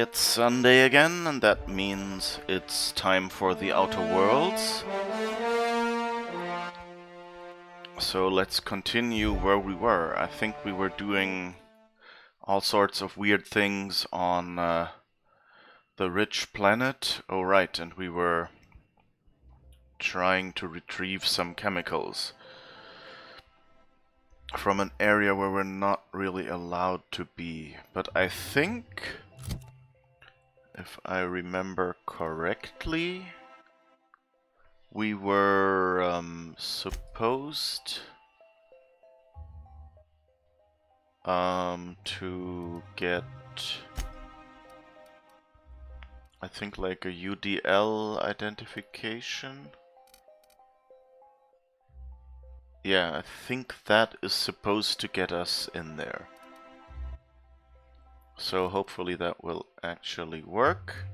It's Sunday again, and that means it's time for the Outer Worlds. So let's continue where we were. I think we were doing all sorts of weird things on the rich planet. Oh right, and we were trying to retrieve some chemicals from an area where we're not really allowed to be. But I think, if I remember correctly, we were supposed to get, I think, like a UDL identification. Yeah, I think that is supposed to get us in there. So hopefully that will actually work.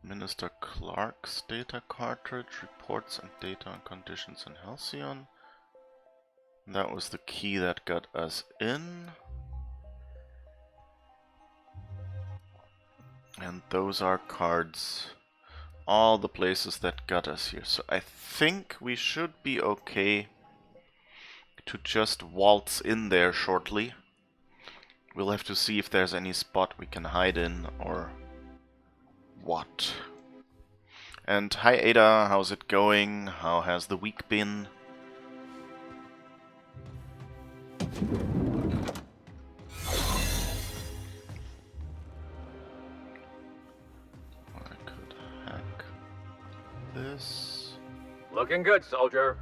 Minister Clark's data cartridge, reports and data on conditions in Halcyon. That was the key that got us in. And those are cards. All the places that got us here. So I think we should be okay to just waltz in there shortly. We'll have to see if there's any spot we can hide in or what. And hi Ada, how's it going? How has the week been? I could hack this. Looking good, soldier.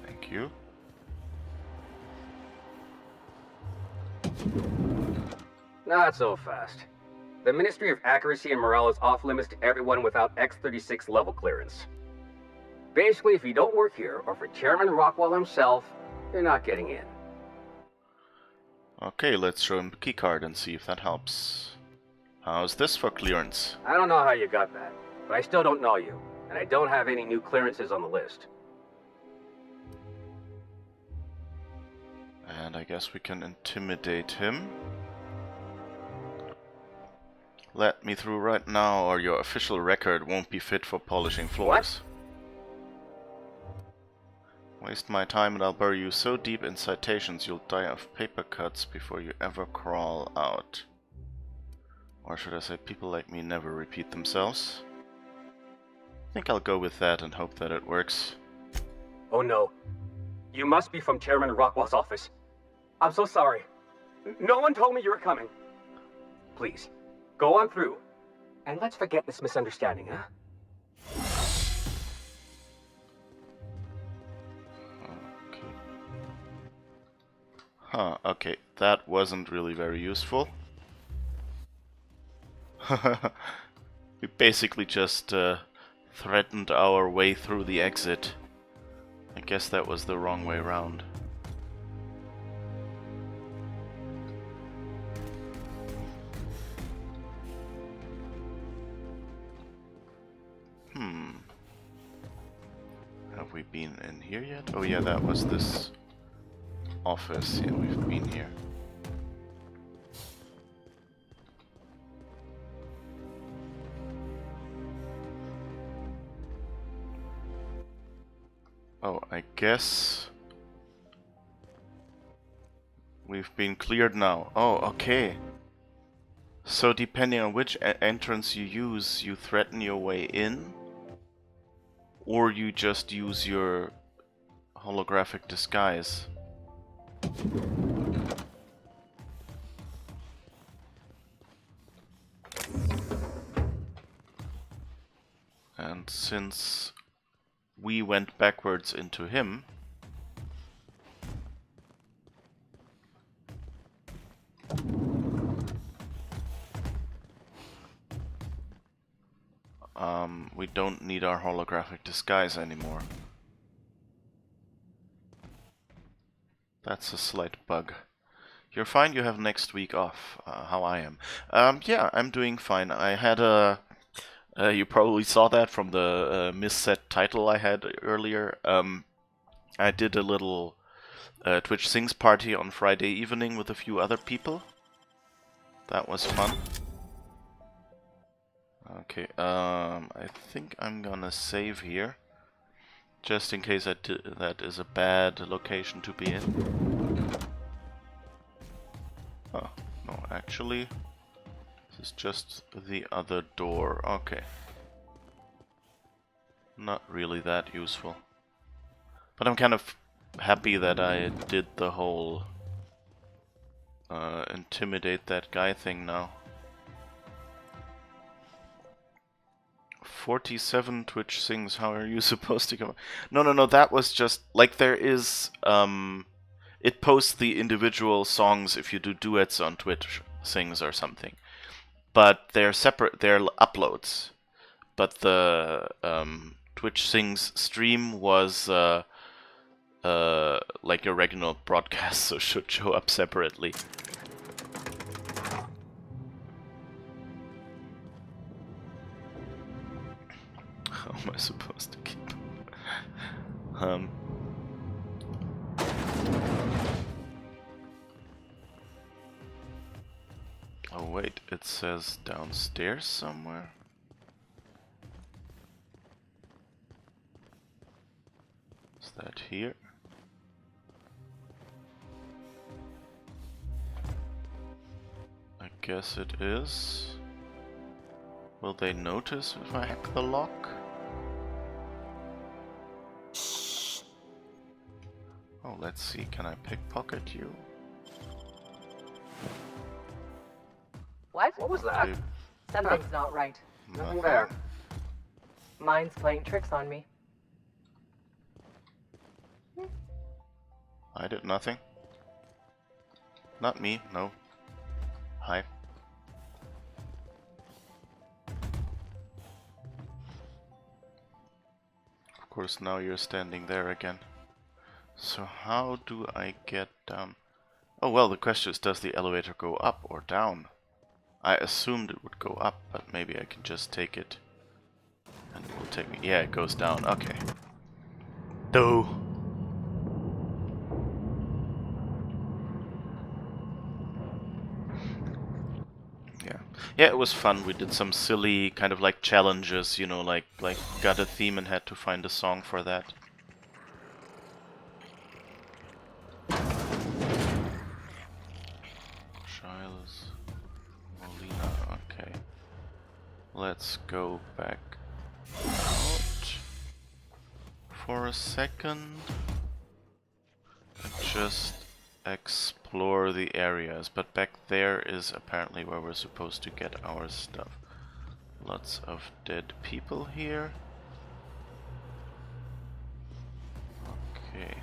Thank you. Not so fast. The Ministry of Accuracy and Morale is off limits to everyone without X-36 level clearance. Basically, if you don't work here, or for Chairman Rockwell himself, you're not getting in. Okay, let's show him the keycard and see if that helps. How's this for clearance? I don't know how you got that, but I still don't know you, and I don't have any new clearances on the list. And I guess we can intimidate him. Let me through right now, or your official record won't be fit for polishing floors. What? Waste my time and I'll bury you so deep in citations you'll die of paper cuts before you ever crawl out. Or should I say, people like me never repeat themselves? I think I'll go with that and hope that it works. Oh no. You must be from Chairman Rockwell's office. I'm so sorry. No one told me you were coming. Please. Go on through, and let's forget this misunderstanding, huh? Okay. Huh, okay, that wasn't really very useful. We basically just threatened our way through the exit. I guess that was the wrong way around. Have we been in here yet? Oh yeah, that was this office. Yeah, we've been here. Oh, I guess we've been cleared now. Oh, okay. So depending on which entrance you use, you threaten your way in, or you just use your holographic disguise. And since we went backwards into him, we don't need our holographic disguise anymore. That's a slight bug. You're fine, you have next week off, how I am. Yeah, I'm doing fine. I had a... you probably saw that from the misset title I had earlier. I did a little Twitch Sings party on Friday evening with a few other people. That was fun. Okay, I think I'm gonna save here. Just in case that is a bad location to be in. Oh, no, actually, this is just the other door. Okay. Not really that useful. But I'm kind of happy that I did the whole intimidate that guy thing now. 47 Twitch sings, how are you supposed to come? No, that was just, like, there is, it posts the individual songs if you do duets on Twitch sings or something. But they're separate, they're uploads. But the Twitch sings stream was, like a regular broadcast, so should show up separately. How am I supposed to keep? Oh wait, it says downstairs somewhere. Is that here? I guess it is. Will they notice if I hack the lock? Oh, let's see, can I pickpocket you? What? What was that? Something's not right. Nothing there. Mine's playing tricks on me. I did nothing. Not me, no. Hi. Of course, now you're standing there again. So how do I get down? Oh well, the question is, does the elevator go up or down? I assumed it would go up, but maybe I can just take it. And it will take me... Yeah, it goes down. Okay. Doh. Yeah, it was fun. We did some silly kind of like challenges, you know, like got a theme and had to find a song for that. Giles Molina, okay. Let's go back out for a second and just explore the areas, but back there is apparently where we're supposed to get our stuff. Lots of dead people here. Okay.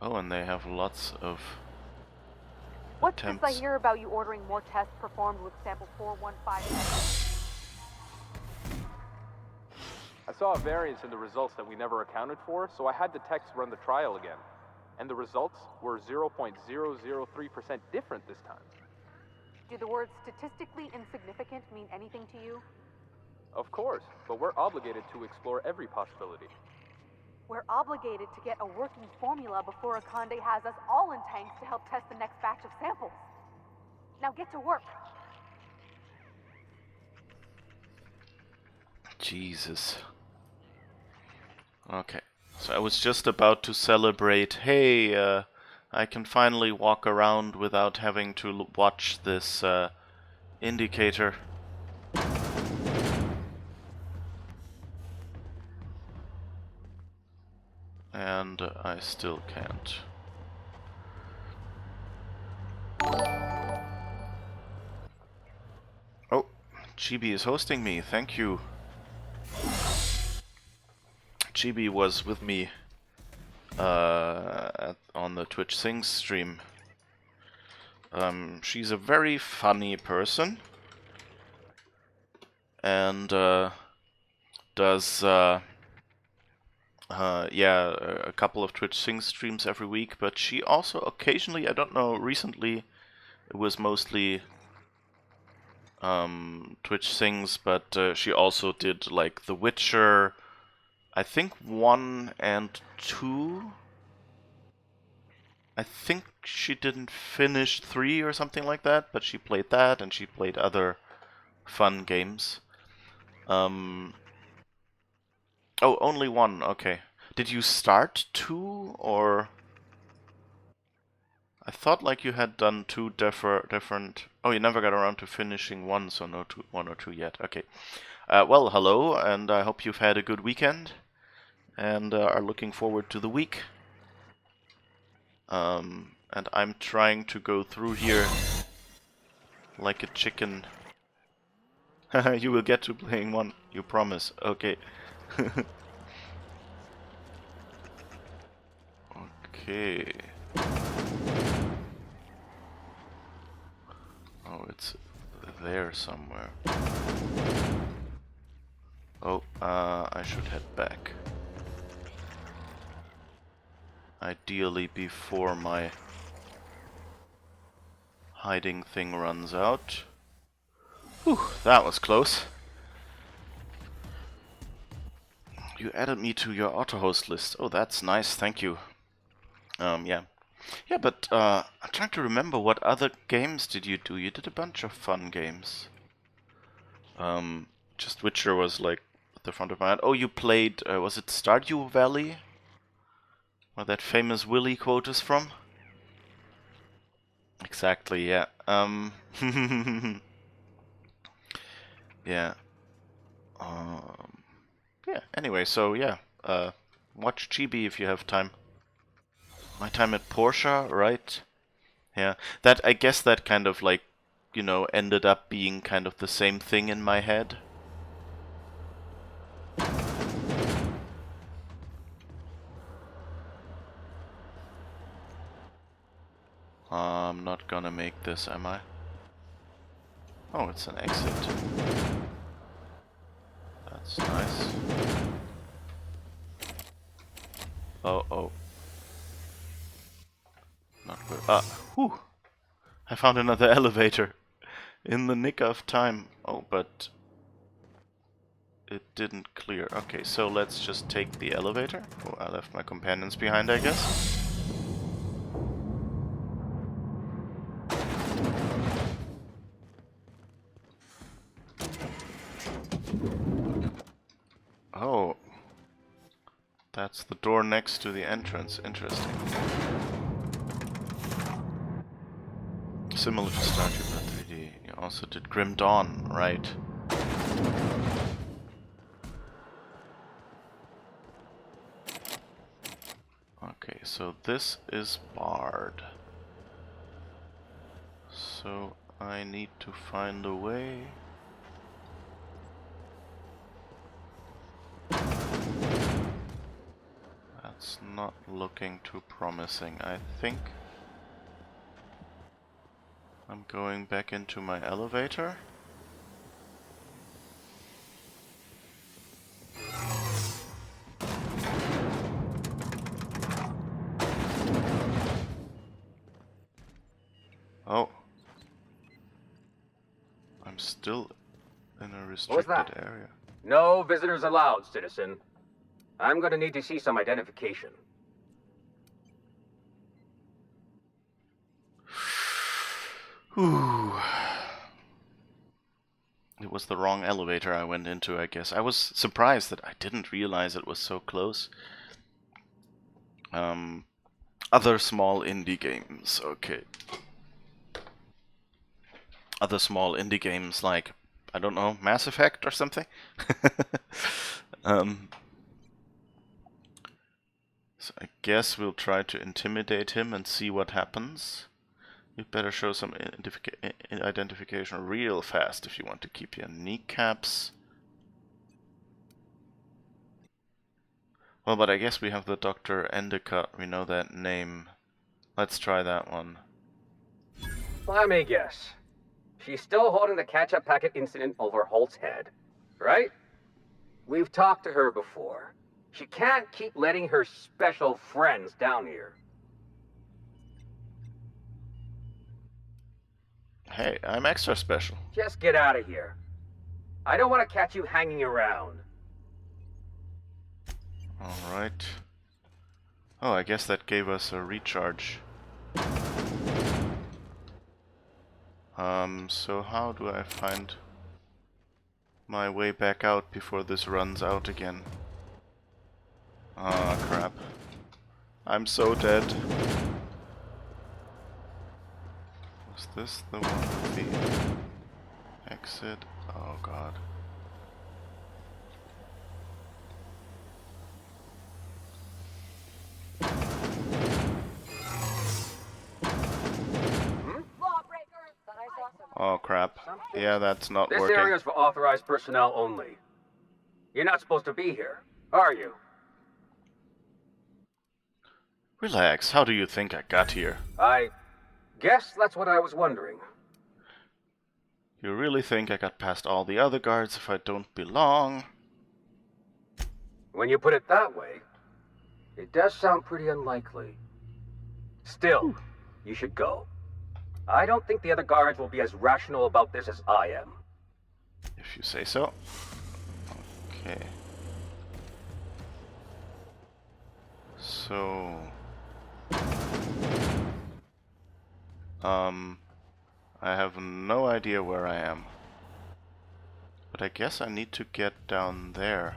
Oh, and they have lots of What's attempts. this I hear about you ordering more tests performed with sample 415? I saw a variance in the results that we never accounted for, so I had the techs run the trial again. And the results were 0.003% different this time. Do the words statistically insignificant mean anything to you? Of course, but we're obligated to explore every possibility. We're obligated to get a working formula before Akande has us all in tanks to help test the next batch of samples. Now get to work. Jesus. Okay, so I was just about to celebrate, hey, I can finally walk around without having to watch this indicator. And I still can't. Oh, Chibi is hosting me, thank you. Chibi was with me on the Twitch Sings stream. She's a very funny person and does a couple of Twitch Sings streams every week, but she also occasionally, I don't know, recently it was mostly Twitch Sings, but she also did like The Witcher, I think 1 and 2, I think she didn't finish 3 or something like that, but she played that and she played other fun games. Oh, only 1, okay. Did you start 2 or... I thought like you had done 2 different... Oh, you never got around to finishing 1, so no 1 or 2 yet. Okay. Well, hello, and I hope you've had a good weekend and are looking forward to the week. And I'm trying to go through here like a chicken. You will get to playing 1, you promise. Okay. Okay. Oh, it's there somewhere. Oh, I should head back. Ideally before my hiding thing runs out. Whew, that was close. You added me to your auto-host list. Oh, that's nice, thank you. Yeah. Yeah, but I'm trying to remember, what other games did you do? You did a bunch of fun games. Just Witcher was like at the front of my head. Oh, you played, was it Stardew Valley? Where that famous Willy quote is from? Exactly, yeah. Yeah. Yeah, anyway, so yeah. Watch Chibi if you have time. My time at Porsche, right? Yeah. That, I guess that kind of like, you know, ended up being kind of the same thing in my head. I'm not gonna make this, am I? Oh, it's an exit. That's nice. Oh. Not good. Ah, whew! I found another elevator. In the nick of time. Oh, but... it didn't clear. Okay, so let's just take the elevator. Oh, I left my companions behind, I guess. Oh. That's the door next to the entrance. Interesting. Similar to Stardew Valley 3D. You also did Grim Dawn, right? Okay, so this is barred. So I need to find a way. That's not looking too promising. I think I'm going back into my elevator. Oh. I'm still in a restricted area. No visitors allowed, citizen. I'm gonna need to see some identification. Whew. It was the wrong elevator I went into, I guess. I was surprised that I didn't realize it was so close. Other small indie games, okay. Other small indie games like, I don't know, Mass Effect or something? So I guess we'll try to intimidate him and see what happens. You better show some identification real fast if you want to keep your kneecaps. Well, but I guess we have the Dr. Endicott, we know that name. Let's try that one. Let me guess. She's still holding the catch-up packet incident over Holt's head, right? We've talked to her before. She can't keep letting her special friends down here. Hey, I'm extra special. Just get out of here. I don't want to catch you hanging around. Alright. Oh, I guess that gave us a recharge. So how do I find my way back out before this runs out again? Ah, crap. I'm so dead. Was this the one with the exit? Oh god. Oh crap. Yeah, that's not This working. area is for authorized personnel only. You're not supposed to be here, are you? Relax, how do you think I got here? I guess that's what I was wondering. You really think I got past all the other guards if I don't belong? When you put it that way, it does sound pretty unlikely. Still, you should go. I don't think the other guards will be as rational about this as I am. If you say so. Okay. So... I have no idea where I am. But I guess I need to get down there.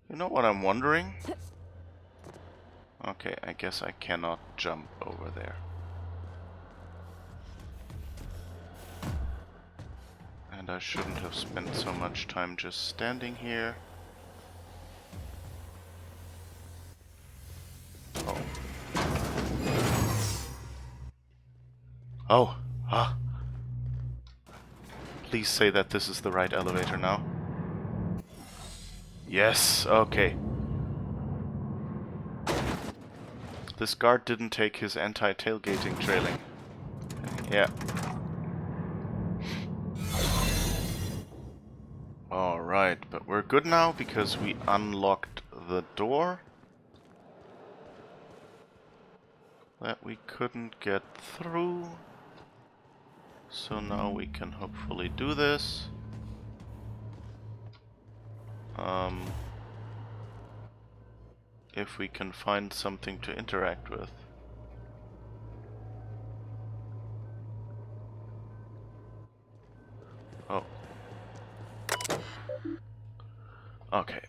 You know what I'm wondering? Okay, I guess I cannot jump over there. And I shouldn't have spent so much time just standing here. Oh. Oh. Ah. Please say that this is the right elevator now. Yes, okay. This guard didn't take his anti-tailgating trailing. Yeah. Alright, but we're good now because we unlocked the door that we couldn't get through. So now we can hopefully do this. If we can find something to interact with. Oh. Okay.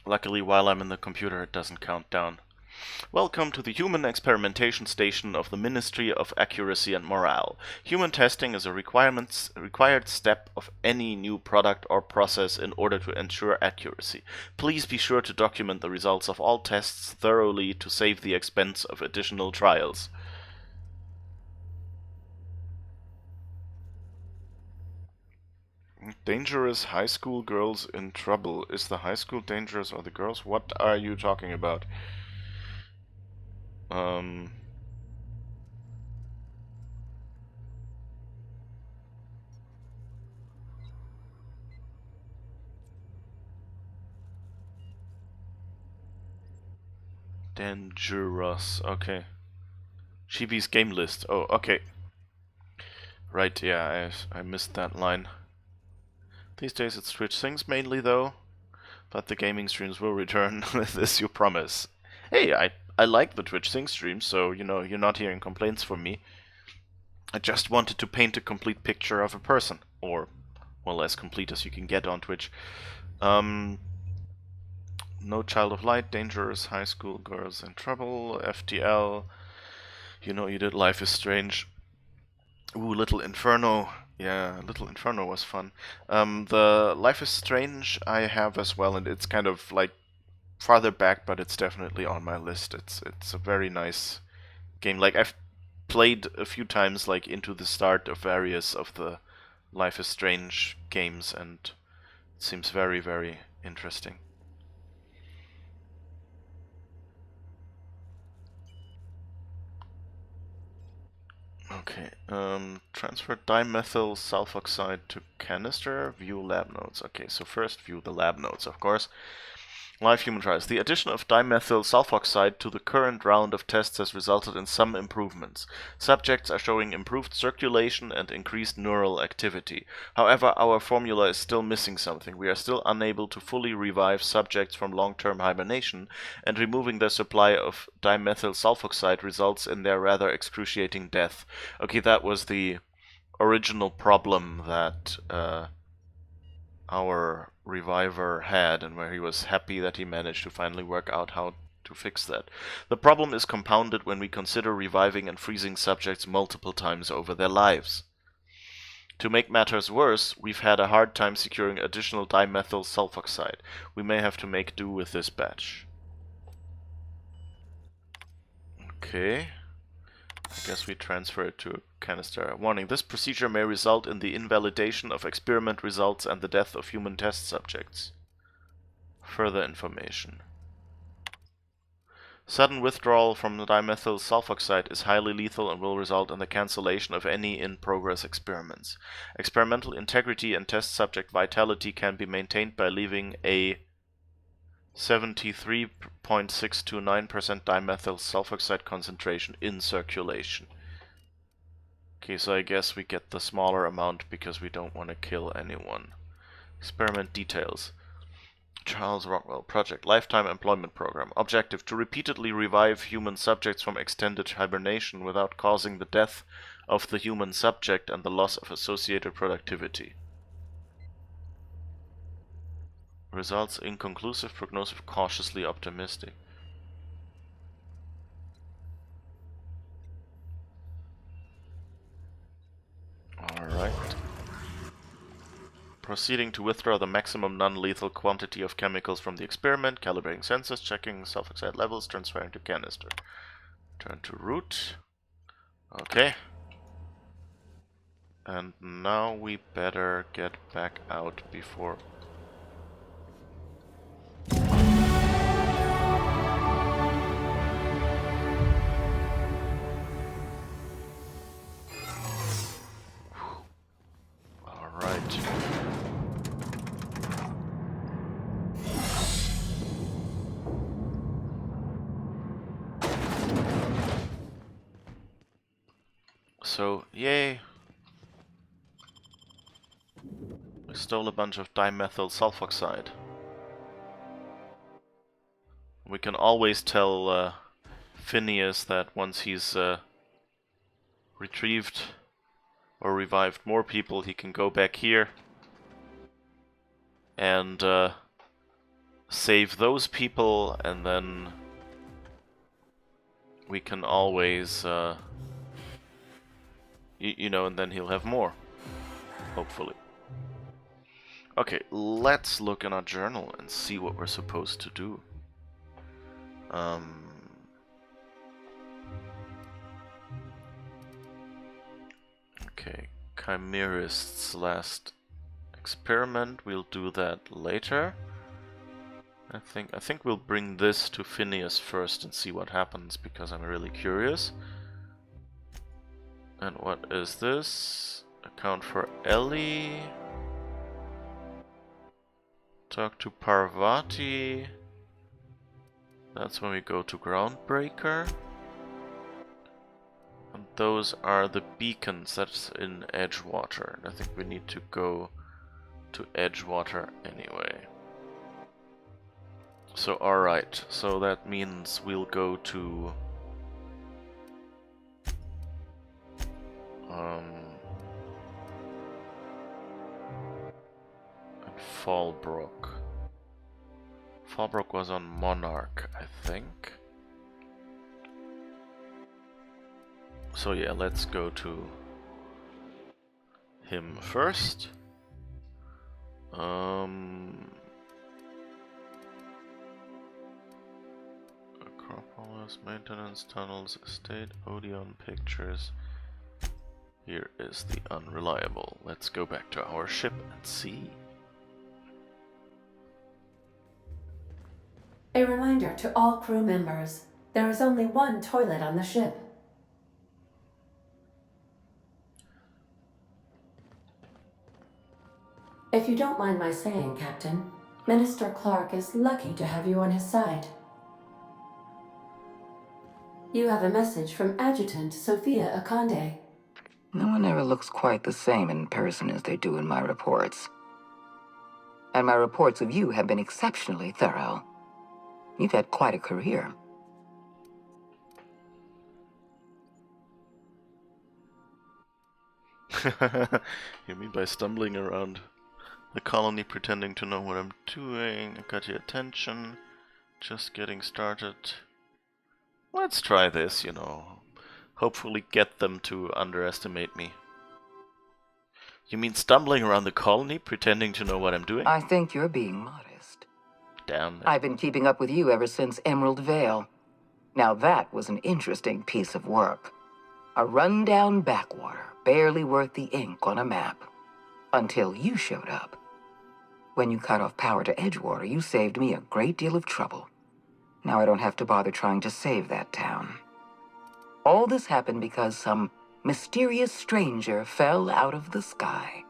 Luckily, while I'm in the computer, it doesn't count down. Welcome to the Human Experimentation Station of the Ministry of Accuracy and Morale. Human testing is a required step of any new product or process in order to ensure accuracy. Please be sure to document the results of all tests thoroughly to save the expense of additional trials. Dangerous high school girls in trouble. Is the high school dangerous or the girls? What are you talking about? Dangerous. Okay. Chibi's game list. Oh, okay. Right, yeah, I missed that line. These days it's Twitch things mainly, though. But the gaming streams will return with this, you promise. Hey, I like the Twitch things streams, so, you know, you're not hearing complaints from me. I just wanted to paint a complete picture of a person. Or, well, as complete as you can get on Twitch. No Child of Light, Dangerous, High School Girls in Trouble, FTL. You know you did Life is Strange. Ooh, Little Inferno. Yeah, Little Inferno was fun. The Life is Strange I have as well, and it's kind of like farther back, but it's definitely on my list. It's a very nice game. Like, I've played a few times, like, into the start of various of the Life is Strange games, and it seems very, very interesting. Okay, transfer dimethyl sulfoxide to canister, view lab notes. Okay, so first view the lab notes, of course. Live human trials. The addition of dimethyl sulfoxide to the current round of tests has resulted in some improvements. Subjects are showing improved circulation and increased neural activity. However, our formula is still missing something. We are still unable to fully revive subjects from long-term hibernation, and removing their supply of dimethyl sulfoxide results in their rather excruciating death. Okay, that was the original problem that our reviver had, and where he was happy that he managed to finally work out how to fix that. The problem is compounded when we consider reviving and freezing subjects multiple times over their lives. To make matters worse, we've had a hard time securing additional dimethyl sulfoxide. We may have to make do with this batch. Okay. I guess we transfer it to a canister. Warning, this procedure may result in the invalidation of experiment results and the death of human test subjects. Further information. Sudden withdrawal from the dimethyl sulfoxide is highly lethal and will result in the cancellation of any in-progress experiments. Experimental integrity and test subject vitality can be maintained by leaving a 73.629% dimethyl sulfoxide concentration in circulation. Okay, so I guess we get the smaller amount because we don't want to kill anyone. Experiment details. Charles Rockwell Project Lifetime Employment Program. Objective: to repeatedly revive human subjects from extended hibernation without causing the death of the human subject and the loss of associated productivity. Results inconclusive, prognosis cautiously optimistic. Alright. Proceeding to withdraw the maximum non-lethal quantity of chemicals from the experiment, calibrating sensors, checking sulfoxide levels, transferring to canister. Turn to root. Okay. And now we better get back out before... Alright. So, yay. We stole a bunch of dimethyl sulfoxide. We can always tell Phineas that once he's retrieved or revived more people, he can go back here and save those people, and then we can always, you know, and then he'll have more, hopefully. Okay, let's look in our journal and see what we're supposed to do. Okay, Chimerist's last experiment, we'll do that later. I think we'll bring this to Phineas first and see what happens, because I'm really curious. And what is this? Account for Ellie. Talk to Parvati. That's when we go to Groundbreaker. And those are the beacons. That's in Edgewater. I think we need to go to Edgewater anyway. So alright, so that means we'll go to Fallbrook. Fallbrook was on Monarch, I think. So yeah, let's go to him first. Acropolis, maintenance, tunnels, estate, Odeon pictures. Here is the unreliable. Let's go back to our ship and see. A reminder to all crew members, there is only one toilet on the ship. If you don't mind my saying, Captain, Minister Clark is lucky to have you on his side. You have a message from Adjutant Sophia Akande. No one ever looks quite the same in person as they do in my reports. And my reports of you have been exceptionally thorough. You've had quite a career. You mean by stumbling around the colony pretending to know what I'm doing? I got your attention. Just getting started. Let's try this, you know. Hopefully get them to underestimate me. You mean stumbling around the colony pretending to know what I'm doing? I think you're being modest. Damn it. I've been keeping up with you ever since Emerald Vale. Now that was an interesting piece of work. A rundown backwater, barely worth the ink on a map. Until you showed up. When you cut off power to Edgewater, you saved me a great deal of trouble. Now I don't have to bother trying to save that town. All this happened because some mysterious stranger fell out of the sky.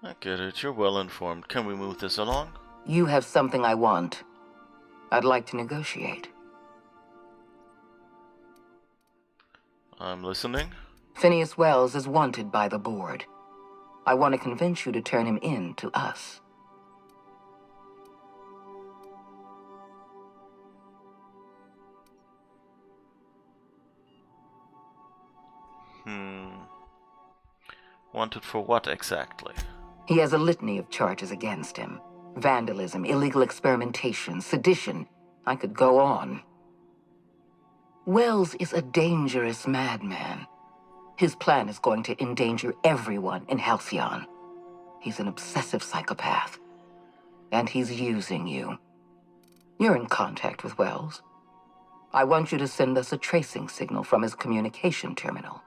I get it. You're well informed. Can we move this along? You have something I want. I'd like to negotiate. I'm listening. Phineas Wells is wanted by the board. I want to convince you to turn him in to us. Wanted for what exactly? He has a litany of charges against him. Vandalism, illegal experimentation, sedition. I could go on. Wells is a dangerous madman. His plan is going to endanger everyone in Halcyon. He's an obsessive psychopath. And he's using you. You're in contact with Wells. I want you to send us a tracing signal from his communication terminal.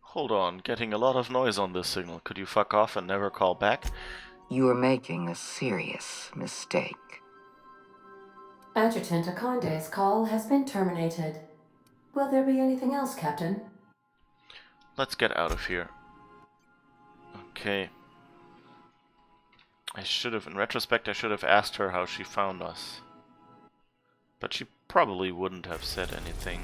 Hold on, getting a lot of noise on this signal. Could you fuck off and never call back? You are making a serious mistake. Adjutant Akande's call has been terminated. Will there be anything else, Captain? Let's get out of here. Okay. In retrospect, I should have asked her how she found us. But she probably wouldn't have said anything.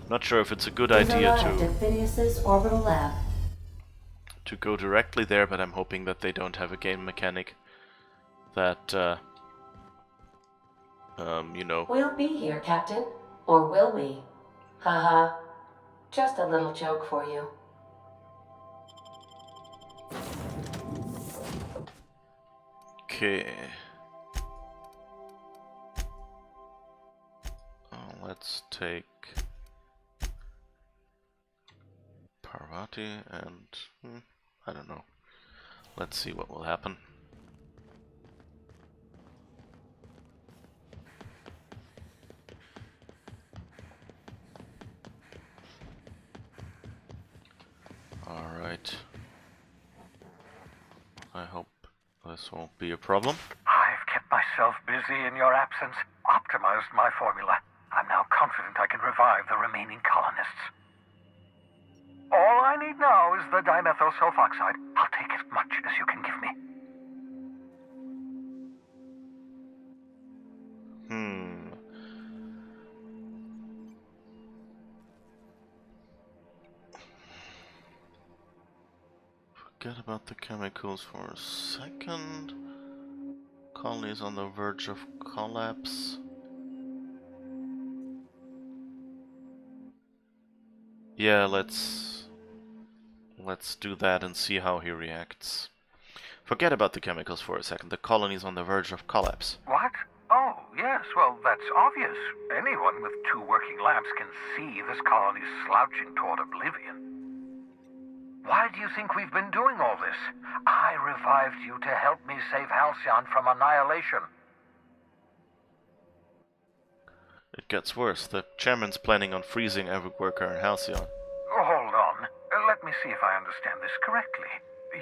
Not sure if it's a good idea at Phineas's orbital lab. to go directly there, but I'm hoping that they don't have a game mechanic that, you know. We'll be here, Captain. Or will we? Haha. Just a little joke for you. Okay. Let's take Parvati and I don't know. Let's see what will happen. Alright. I hope this won't be a problem. I've kept myself busy in your absence, optimized my formula. I'm now confident I can revive the remaining colonists. All I need now is the dimethyl sulfoxide. I'll take as much as you can give me. Forget about the chemicals for a second. Colony is on the verge of collapse. Yeah, let's do that and see how he reacts. Forget about the chemicals for a second. The colony's on the verge of collapse. What? Oh, yes, well, that's obvious. Anyone with 2 working labs can see this colony's slouching toward oblivion. Why do you think we've been doing all this? I revived you to help me save Halcyon from annihilation. It gets worse. The chairman's planning on freezing every worker in Halcyon. Hold on. Let me see if I understand this correctly.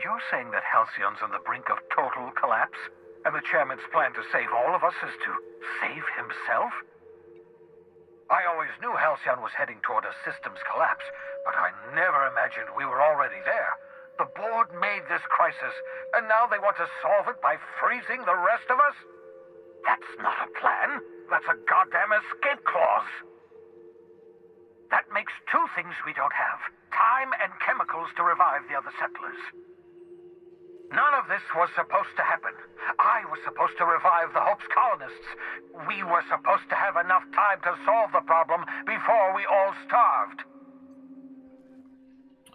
You're saying that Halcyon's on the brink of total collapse, and the chairman's plan to save all of us is to save himself? I always knew Halcyon was heading toward a systems collapse, but I never imagined we were already there. The board made this crisis, and now they want to solve it by freezing the rest of us? That's not a plan. That's a goddamn escape clause. That makes two things we don't have: time and chemicals to revive the other settlers. None of this was supposed to happen. I was supposed to revive the Hope's colonists. We were supposed to have enough time to solve the problem before we all starved.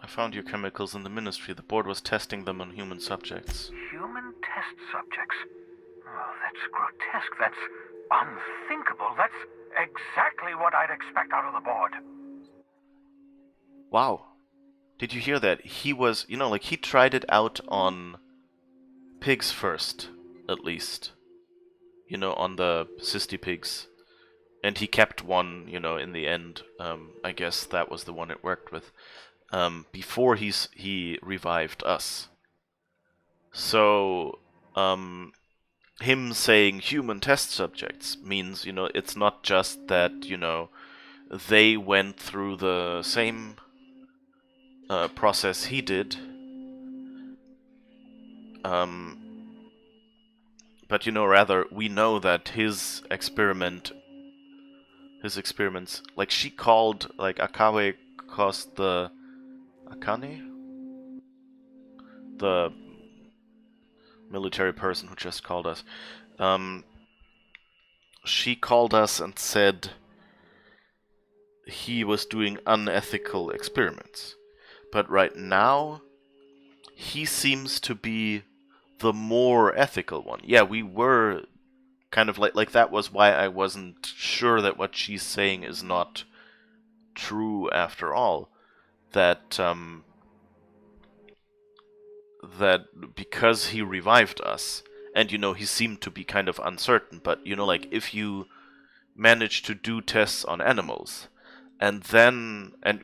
I found your chemicals in the Ministry. The board was testing them on human subjects. Human test subjects? Oh, that's grotesque. That's unthinkable. That's exactly what I'd expect out of the board. Wow. Did you hear that? He was, you know, like, he tried it out on pigs first, at least. You know, on the cysty pigs. And he kept one, you know, in the end. I guess that was the one it worked with. Before he revived us. So, him saying human test subjects means, you know, it's not just that, you know, they went through the same process he did. But, you know, rather, we know that his experiments, like, she called, like, Akawe caused the... Akane? The military person who just called us. She called us and said he was doing unethical experiments. But right now, he seems to be the more ethical one. Yeah, we were kind of like that was why I wasn't sure that what she's saying is not true after all. That that because he revived us, and you know, he seemed to be kind of uncertain, but you know, like, if you manage to do tests on animals, and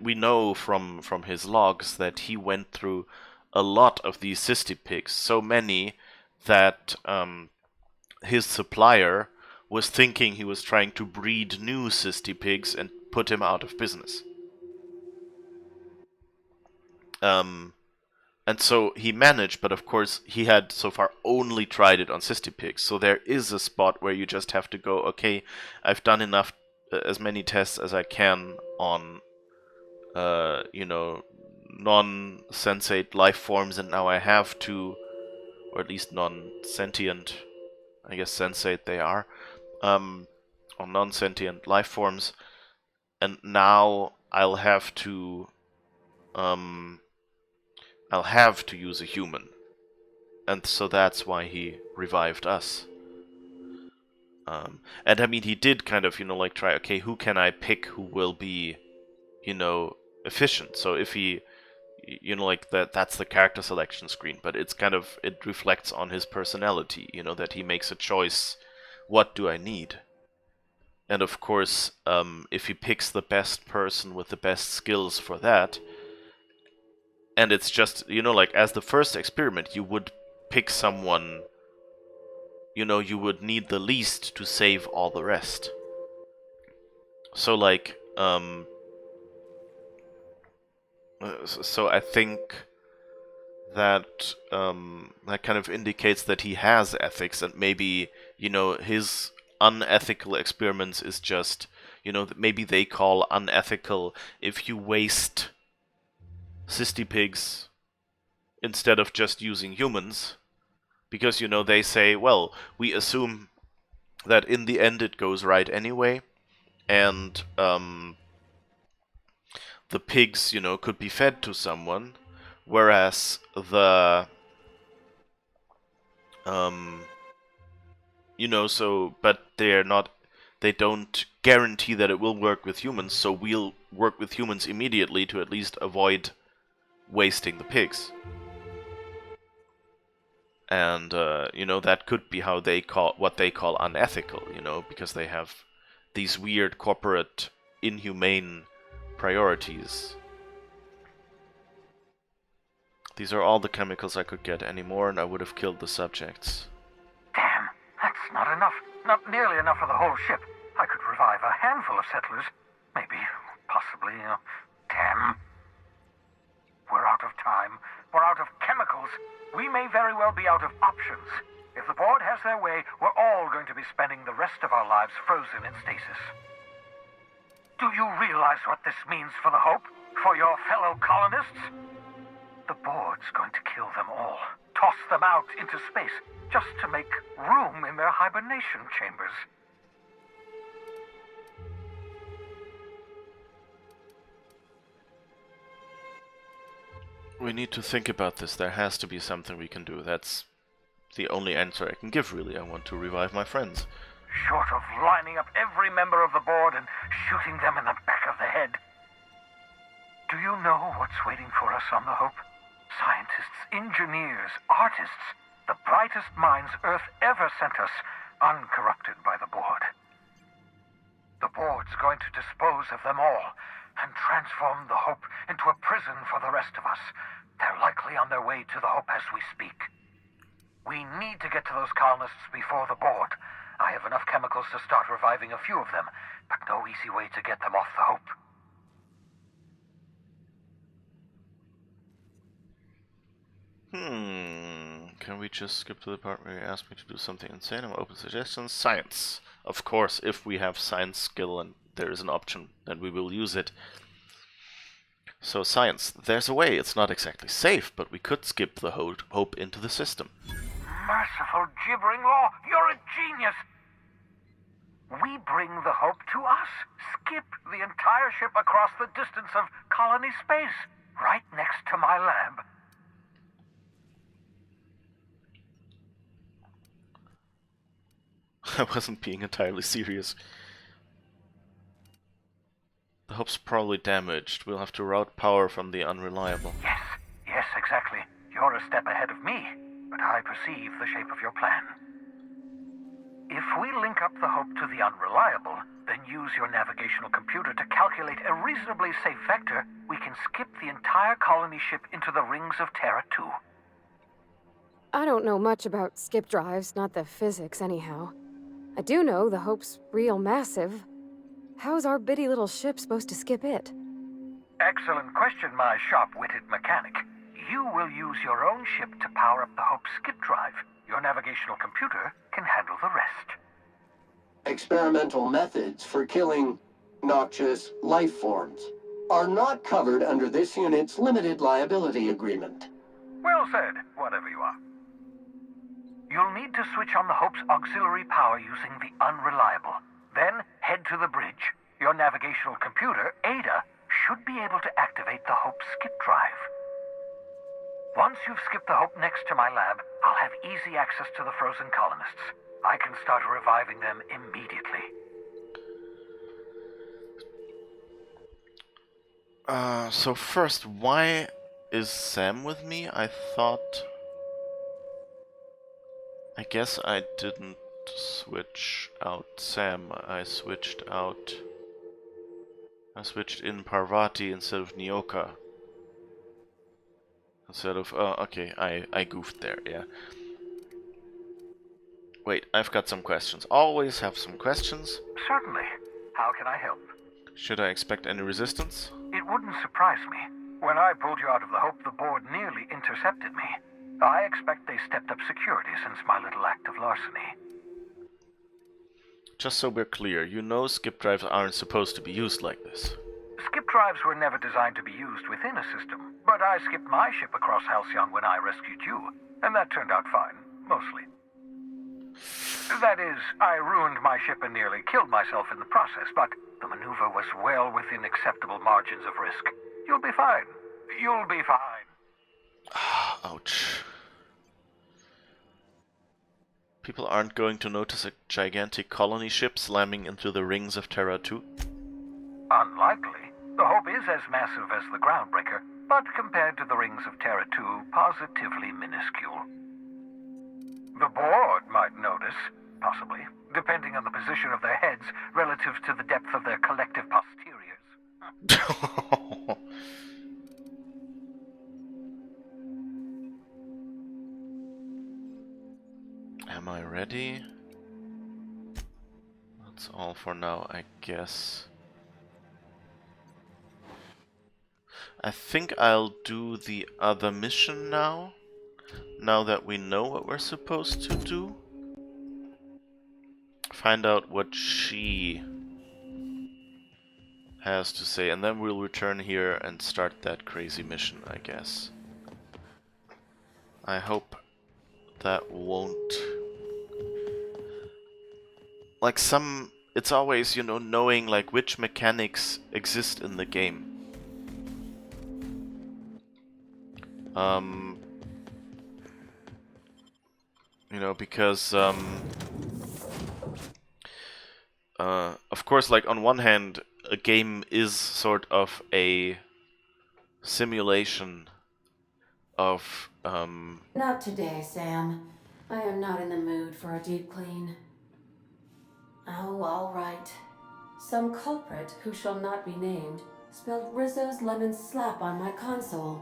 we know from his logs that he went through a lot of these cysty pigs, so many that his supplier was thinking he was trying to breed new cysty pigs and put him out of business. And so he managed, but of course he had so far only tried it on cysty pigs. So there is a spot where you just have to go, okay, I've done enough, as many tests as I can on, you know, non-sensate life forms, and now I have to, or at least non-sentient, I guess sensate they are, on non-sentient life forms, and now I'll have to use a human. And so that's why he revived us. And I mean, he did kind of, you know, like, try, okay, who can I pick who will be, you know, efficient? So if he, you know, like, that's the character selection screen, but it's kind of, it reflects on his personality, you know, that he makes a choice, what do I need? And of course, if he picks the best person with the best skills for that, and it's just, you know, like, as the first experiment, you would pick someone, you know, you would need the least to save all the rest. So, like, so I think that that kind of indicates that he has ethics, and maybe, you know, his unethical experiments is just, you know, maybe they call unethical if you waste cysty pigs instead of just using humans, because, you know, they say, well, we assume that in the end it goes right anyway, and the pigs, you know, could be fed to someone, whereas the you know, so, but they don't guarantee that it will work with humans, so we'll work with humans immediately to at least avoid wasting the pigs. And, you know, that could be how they call, what they call unethical, you know, because they have these weird corporate, inhumane priorities. These are all the chemicals I could get. Any more and I would have killed the subjects. Damn, that's not enough. Not nearly enough for the whole ship. I could revive a handful of settlers. Maybe, possibly, damn. We're out of time. We're out of chemicals. We may very well be out of options. If the board has their way, we're all going to be spending the rest of our lives frozen in stasis. Do you realize what this means for the Hope? For your fellow colonists? The board's going to kill them all. Toss them out into space, just to make room in their hibernation chambers. We need to think about this. There has to be something we can do. That's the only answer I can give, really. I want to revive my friends. Short of lining up every member of the board and shooting them in the back of the head. Do you know what's waiting for us on the Hope? Scientists, engineers, artists, the brightest minds Earth ever sent us, uncorrupted by the board. The board's going to dispose of them all and transform the Hope into a prison for the rest of us. They're likely on their way to the Hope as we speak. We need to get to those colonists before the board. I have enough chemicals to start reviving a few of them, but no easy way to get them off the Hope. Can we just skip to the part where you asked me to do something insane? I'm open to suggestions. Science. Of course, if we have science skill and there is an option, then we will use it. So science. There's a way. It's not exactly safe, but we could skip the Hope into the system. Merciful gibbering law, you're a genius! We bring the Hope to us. Skip the entire ship across the distance of colony space, right next to my lab. I wasn't being entirely serious. The Hope's probably damaged. We'll have to route power from the Unreliable. Yes, exactly. You're a step ahead of me, but I perceive the shape of your plan. If we link up the Hope to the Unreliable, then use your navigational computer to calculate a reasonably safe vector, we can skip the entire colony ship into the rings of Terra 2. I don't know much about skip drives, not the physics anyhow. I do know the Hope's real massive. How's our bitty little ship supposed to skip it? Excellent question, my sharp-witted mechanic. You will use your own ship to power up the Hope's skip drive. Your navigational computer can handle the rest. Experimental methods for killing noxious life forms are not covered under this unit's limited liability agreement. Well said, whatever you are. You'll need to switch on the Hope's auxiliary power using the Unreliable. Then head to the bridge. Your navigational computer, Ada, should be able to activate the Hope's skip drive. Once you've skipped the Hope next to my lab, I'll have easy access to the frozen colonists. I can start reviving them immediately. So first, why is Sam with me? I guess I didn't switch out Sam. I switched in Parvati instead of Nyoka. Okay, I goofed there, yeah. Wait, I've got some questions. Always have some questions. Certainly. How can I help? Should I expect any resistance? It wouldn't surprise me. When I pulled you out of the Hope, the board nearly intercepted me. I expect they stepped up security since my little act of larceny. Just so we're clear, you know skip drives aren't supposed to be used like this. Skip drives were never designed to be used within a system, but I skipped my ship across Halcyon when I rescued you, and that turned out fine, mostly. That is, I ruined my ship and nearly killed myself in the process, but the maneuver was well within acceptable margins of risk. You'll be fine. You'll be fine. Ouch. People aren't going to notice a gigantic colony ship slamming into the rings of Terra 2? Unlikely. The Hope is as massive as the Groundbreaker, but compared to the rings of Terra 2, positively minuscule. The board might notice, possibly, depending on the position of their heads relative to the depth of their collective posteriors. Am I ready? That's all for now, I guess. I think I'll do the other mission now. Now that we know what we're supposed to do. Find out what she has to say, and then we'll return here and start that crazy mission, I guess. I hope that won't... Like it's always, you know, knowing like which mechanics exist in the game. You know, because of course, like on one hand, a game is sort of a simulation of Not today, Sam. I am not in the mood for a deep clean. Oh, all right. Some culprit who shall not be named spilled Rizzo's lemon slap on my console.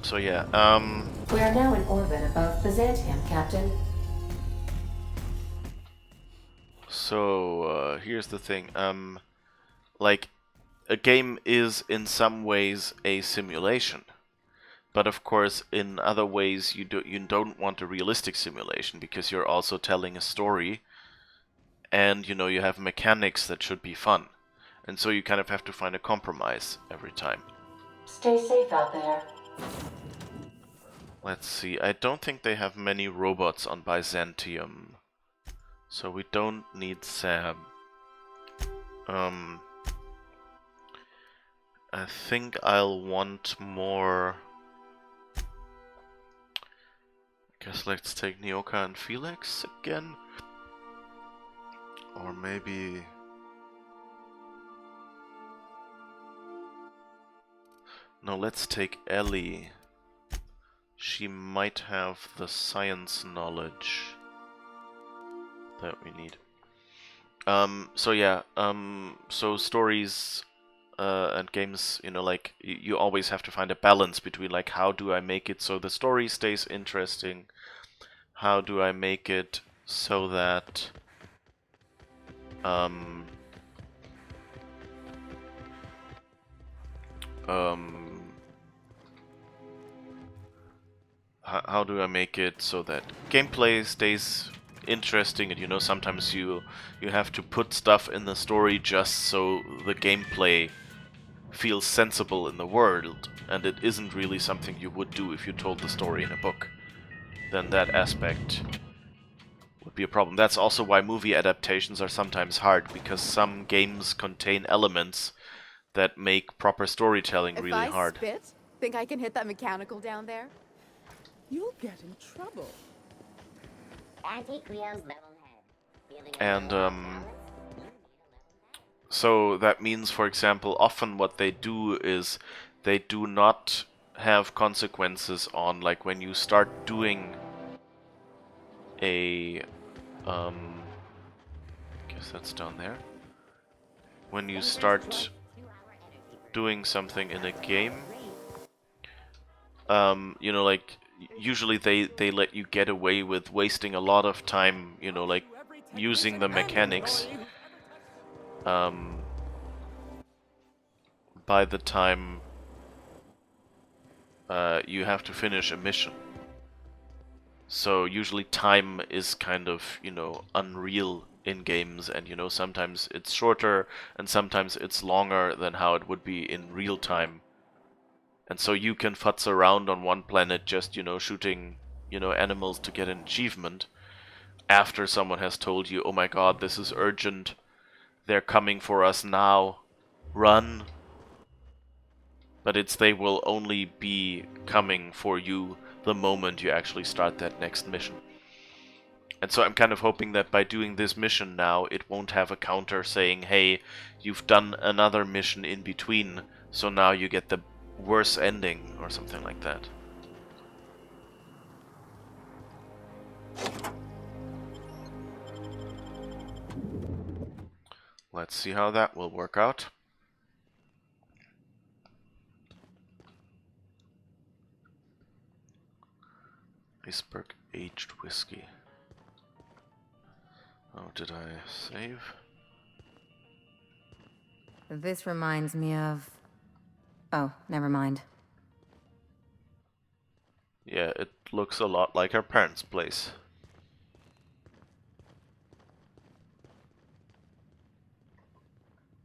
So yeah, We are now in orbit above Byzantium, Captain. so here's the thing, like a game is in some ways a simulation, but of course in other ways you don't want a realistic simulation because you're also telling a story, and you know you have mechanics that should be fun, and so you kind of have to find a compromise every time. Stay safe out there. Let's see, I don't think they have many robots on Byzantium, so we don't need Sam. I think I'll want more... Guess let's take Nyoka and Felix again. Or maybe... No, let's take Ellie. She might have the science knowledge that we need. So yeah, so stories and games, you know, like you always have to find a balance between like how do I make it so the story stays interesting, how do I make it so that how do I make it so that gameplay stays interesting, and you know sometimes you have to put stuff in the story just so the gameplay feels sensible in the world, and it isn't really something you would do if you told the story in a book. Then that aspect would be a problem. That's also why movie adaptations are sometimes hard, because some games contain elements that make proper storytelling really hard. If I spit, think I can hit that mechanical down there? You'll get in trouble. And so that means, for example, often what they do is they do not have consequences on, like, when you start doing a I guess that's down there. When you start doing something in a game, you know, like usually they let you get away with wasting a lot of time, you know, like using the mechanics by the time you have to finish a mission. So usually time is kind of, you know, unreal in games, and you know, sometimes it's shorter and sometimes it's longer than how it would be in real time. And so you can futz around on one planet just, you know, shooting, you know, animals to get an achievement after someone has told you, oh my god, this is urgent, they're coming for us now, run. But they will only be coming for you the moment you actually start that next mission. And so I'm kind of hoping that by doing this mission now, it won't have a counter saying, hey, you've done another mission in between, so now you get the worse ending or something like that. Let's see how that will work out. Iceberg aged whiskey. Oh, did I save? This reminds me of... Oh, never mind. Yeah, it looks a lot like her parents' place.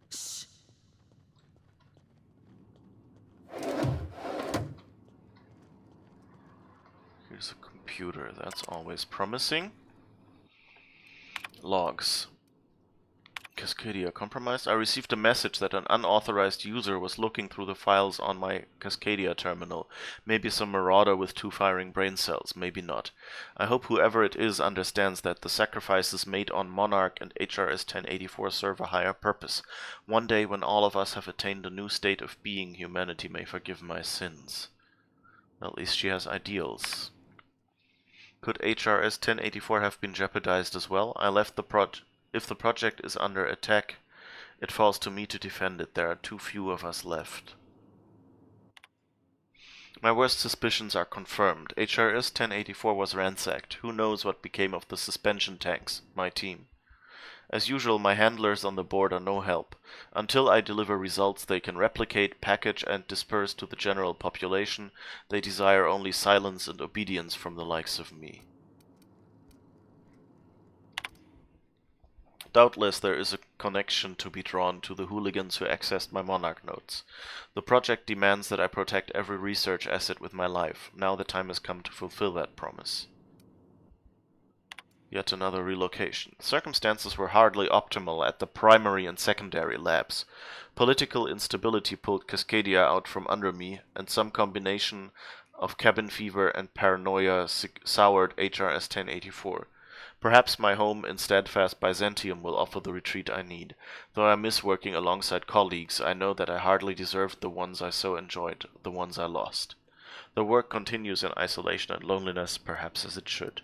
Shh. Here's a computer, that's always promising. Logs. Cascadia compromised. I received a message that an unauthorized user was looking through the files on my Cascadia terminal. Maybe some marauder with 2 firing brain cells, maybe not. I hope whoever it is understands that the sacrifices made on Monarch and HRS 1084 serve a higher purpose. One day when all of us have attained a new state of being, humanity may forgive my sins. At least she has ideals. Could HRS 1084 have been jeopardized as well? I left the If the project is under attack, it falls to me to defend it. There are too few of us left. My worst suspicions are confirmed. HRS 1084 was ransacked. Who knows what became of the suspension tanks, my team. As usual, my handlers on the board are no help. Until I deliver results they can replicate, package, and disperse to the general population, they desire only silence and obedience from the likes of me. Doubtless there is a connection to be drawn to the hooligans who accessed my Monarch nodes. The project demands that I protect every research asset with my life. Now the time has come to fulfill that promise. Yet another relocation. Circumstances were hardly optimal at the primary and secondary labs. Political instability pulled Cascadia out from under me, and some combination of cabin fever and paranoia soured HRS 1084. Perhaps my home in steadfast Byzantium will offer the retreat I need. Though I miss working alongside colleagues, I know that I hardly deserved the ones I so enjoyed, the ones I lost. The work continues in isolation and loneliness, perhaps as it should.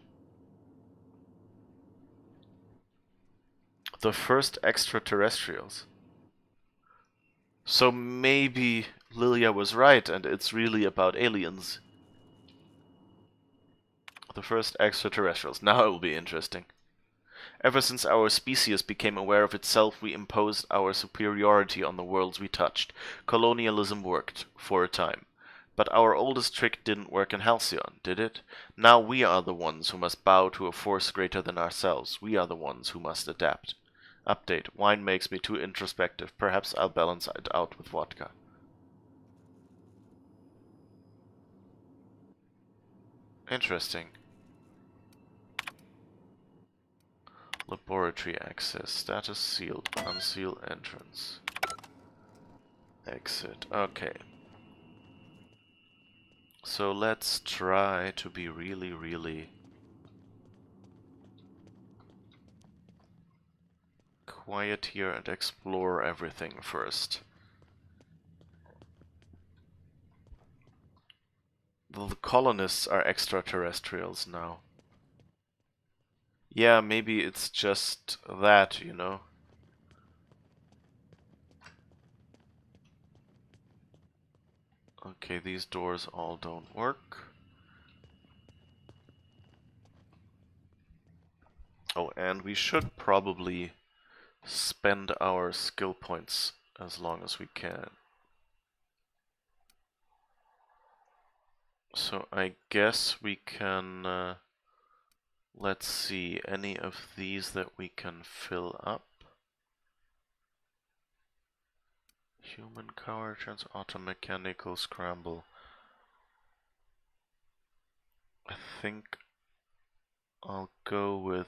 The first extraterrestrials. So maybe Lilia was right and it's really about aliens. The first extraterrestrials. Now it will be interesting. Ever since our species became aware of itself, we imposed our superiority on the worlds we touched. Colonialism worked, for a time. But our oldest trick didn't work in Halcyon, did it? Now we are the ones who must bow to a force greater than ourselves. We are the ones who must adapt. Update. Wine makes me too introspective. Perhaps I'll balance it out with vodka. Interesting. Laboratory access. Status sealed. Unseal entrance. Exit. Okay. So let's try to be really quiet here and explore everything first. The colonists are extraterrestrials now. Yeah, maybe it's just that, you know. Okay, these doors all don't work. Oh, and we should probably spend our skill points as long as we can. So I guess we can, let's see, any of these that we can fill up. Human cower, trans automechanical scramble. I think I'll go with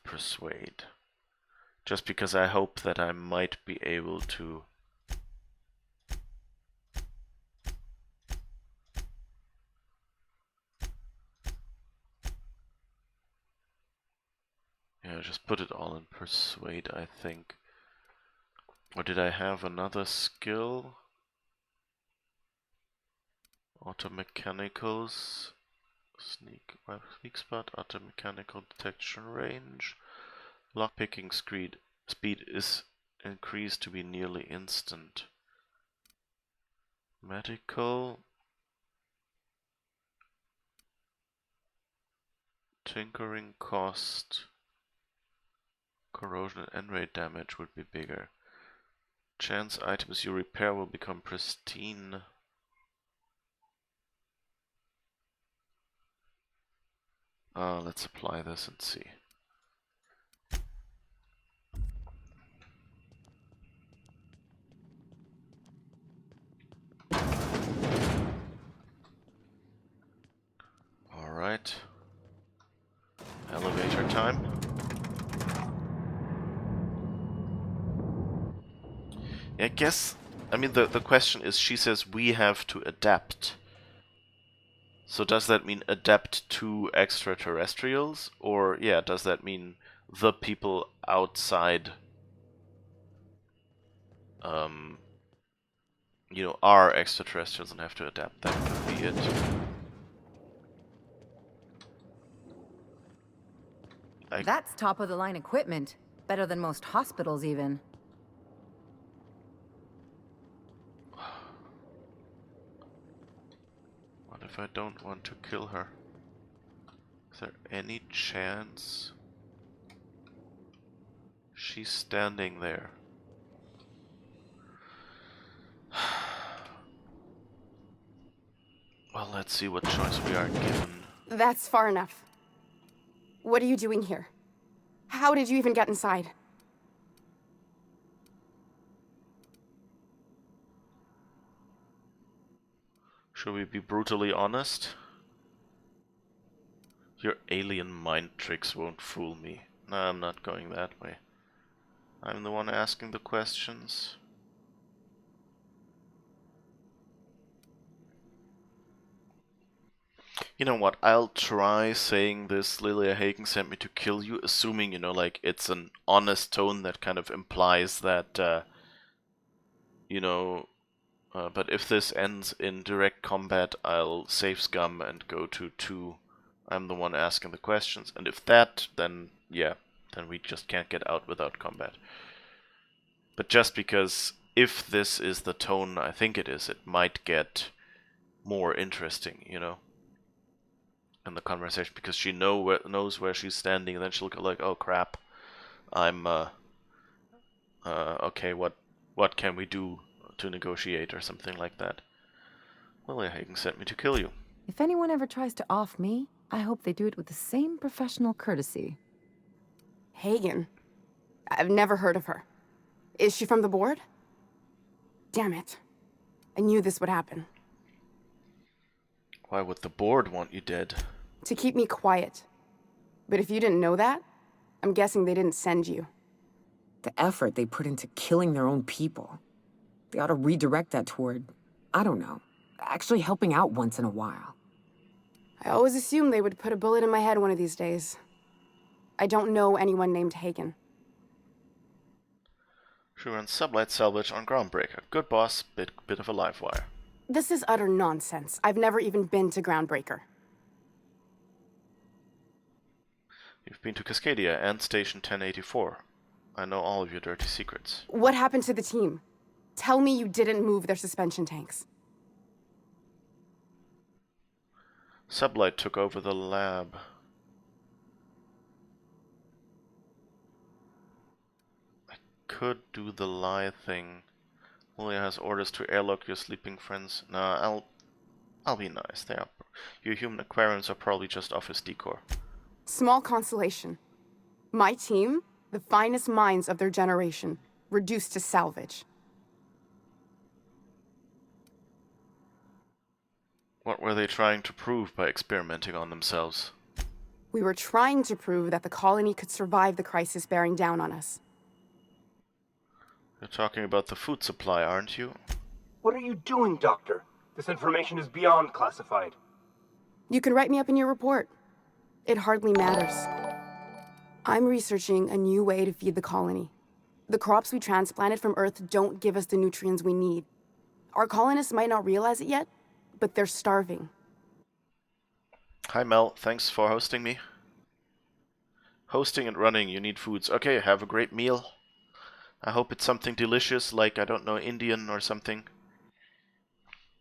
persuade. Just because I hope that I might be able to just put it all in persuade, I think. Or did I have another skill? Automechanicals, sneak spot, automechanical detection range. Lockpicking speed is increased to be nearly instant. Medical. Tinkering cost. Corrosion and rate damage would be bigger. Chance items you repair will become pristine. Let's apply this and see. Alright. Elevator time. I guess, I mean, the question is, she says we have to adapt. So does that mean adapt to extraterrestrials? Or, yeah, does that mean the people outside, you know, are extraterrestrials and have to adapt? That could be it. That's top-of-the-line equipment. Better than most hospitals, even. What if I don't want to kill her? Is there any chance she's standing there? Well, let's see what choice we are given. That's far enough. What are you doing here? How did you even get inside? Should we be brutally honest? Your alien mind tricks won't fool me. No, I'm not going that way. I'm the one asking the questions. You know what, I'll try saying this, Lilia Hagen sent me to kill you, assuming, you know, like, it's an honest tone that kind of implies that, you know, but if this ends in direct combat, I'll save scum and go to 2. I'm the one asking the questions, and if that, then, yeah, then we just can't get out without combat. But just because, if this is the tone I think it is, it might get more interesting, you know? In the conversation, because she knows where she's standing, and then she'll go like, "Oh crap, I'm okay. What can we do to negotiate or something like that?" Lilia Hagen sent me to kill you. If anyone ever tries to off me, I hope they do it with the same professional courtesy. Hagen? I've never heard of her. Is she from the board? Damn it. I knew this would happen. Why would the board want you dead? To keep me quiet. But if you didn't know that, I'm guessing they didn't send you. The effort they put into killing their own people. They ought to redirect that toward, I don't know, actually helping out once in a while. I always assumed they would put a bullet in my head one of these days. I don't know anyone named Hagen. She runs sublight salvage on Groundbreaker. Good boss, bit of a live wire. This is utter nonsense. I've never even been to Groundbreaker. You've been to Cascadia and Station 1084. I know all of your dirty secrets. What happened to the team? Tell me you didn't move their suspension tanks. Sublight took over the lab. I could do the lie thing. Lilia has orders to airlock your sleeping friends. Nah, I'll be nice. Your human aquariums are probably just office decor. Small consolation. My team, the finest minds of their generation, reduced to salvage. What were they trying to prove by experimenting on themselves? We were trying to prove that the colony could survive the crisis bearing down on us. You're talking about the food supply, aren't you? What are you doing, Doctor? This information is beyond classified. You can write me up in your report. It hardly matters. I'm researching a new way to feed the colony. The crops we transplanted from Earth don't give us the nutrients we need. Our colonists might not realize it yet, but they're starving. Hi Mel, thanks for hosting me. Hosting and running, you need foods. Okay, have a great meal. I hope it's something delicious, like, I don't know, Indian or something.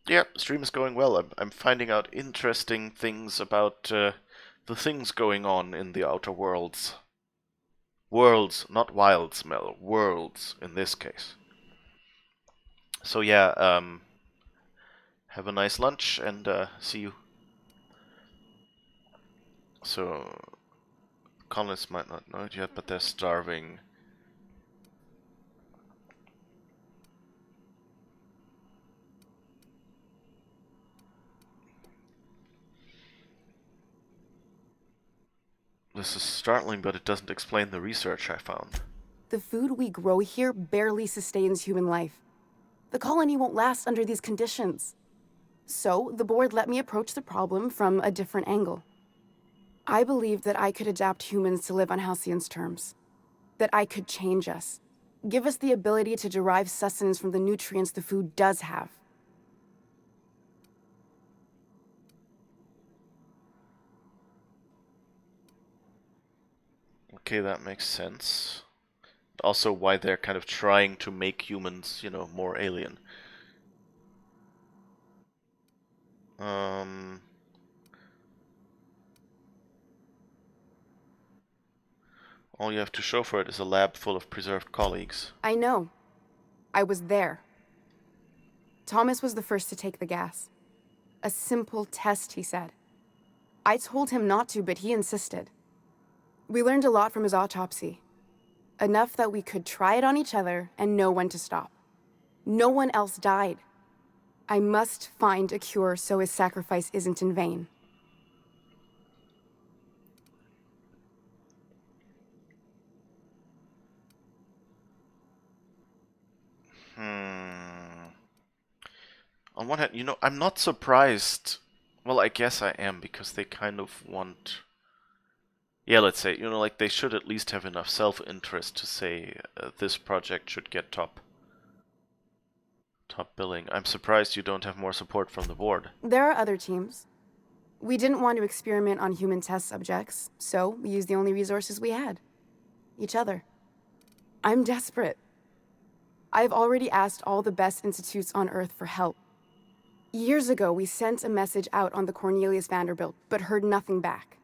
Yeah, stream is going well. I'm finding out interesting things about the things going on in the outer worlds. Worlds, not wilds, Mel. Worlds, in this case. So yeah, have a nice lunch and see you. So, colonists might not know it yet, but they're starving. This is startling, but it doesn't explain the research I found. The food we grow here barely sustains human life. The colony won't last under these conditions. So, the board let me approach the problem from a different angle. I believed that I could adapt humans to live on Halcyon's terms. That I could change us. Give us the ability to derive sustenance from the nutrients the food does have. Okay, that makes sense. Also why they're kind of trying to make humans, you know, more alien. All you have to show for it is a lab full of preserved colleagues. I know. I was there. Thomas was the first to take the gas. A simple test, he said. I told him not to, but he insisted. We learned a lot from his autopsy. Enough that we could try it on each other and know when to stop. No one else died. I must find a cure so his sacrifice isn't in vain. On one hand, you know, I'm not surprised. Well, I guess I am, because they kind of want... Yeah, let's say, you know, like, they should at least have enough self-interest to say this project should get top billing. I'm surprised you don't have more support from the board. There are other teams. We didn't want to experiment on human test subjects, so we used the only resources we had. Each other. I'm desperate. I've already asked all the best institutes on Earth for help. Years ago, we sent a message out on the Cornelius Vanderbilt, but heard nothing back.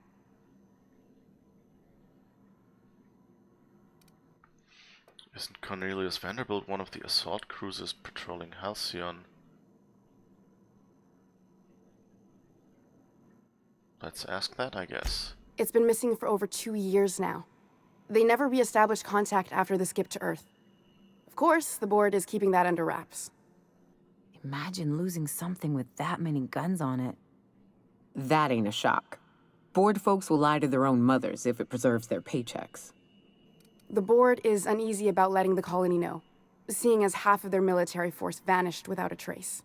Isn't Cornelius Vanderbilt one of the assault cruisers patrolling Halcyon? Let's ask that, I guess. It's been missing for over 2 years now. They never re-established contact after the skip to Earth. Of course, the board is keeping that under wraps. Imagine losing something with that many guns on it. That ain't a shock. Board folks will lie to their own mothers if it preserves their paychecks. The board is uneasy about letting the colony know, seeing as half of their military force vanished without a trace.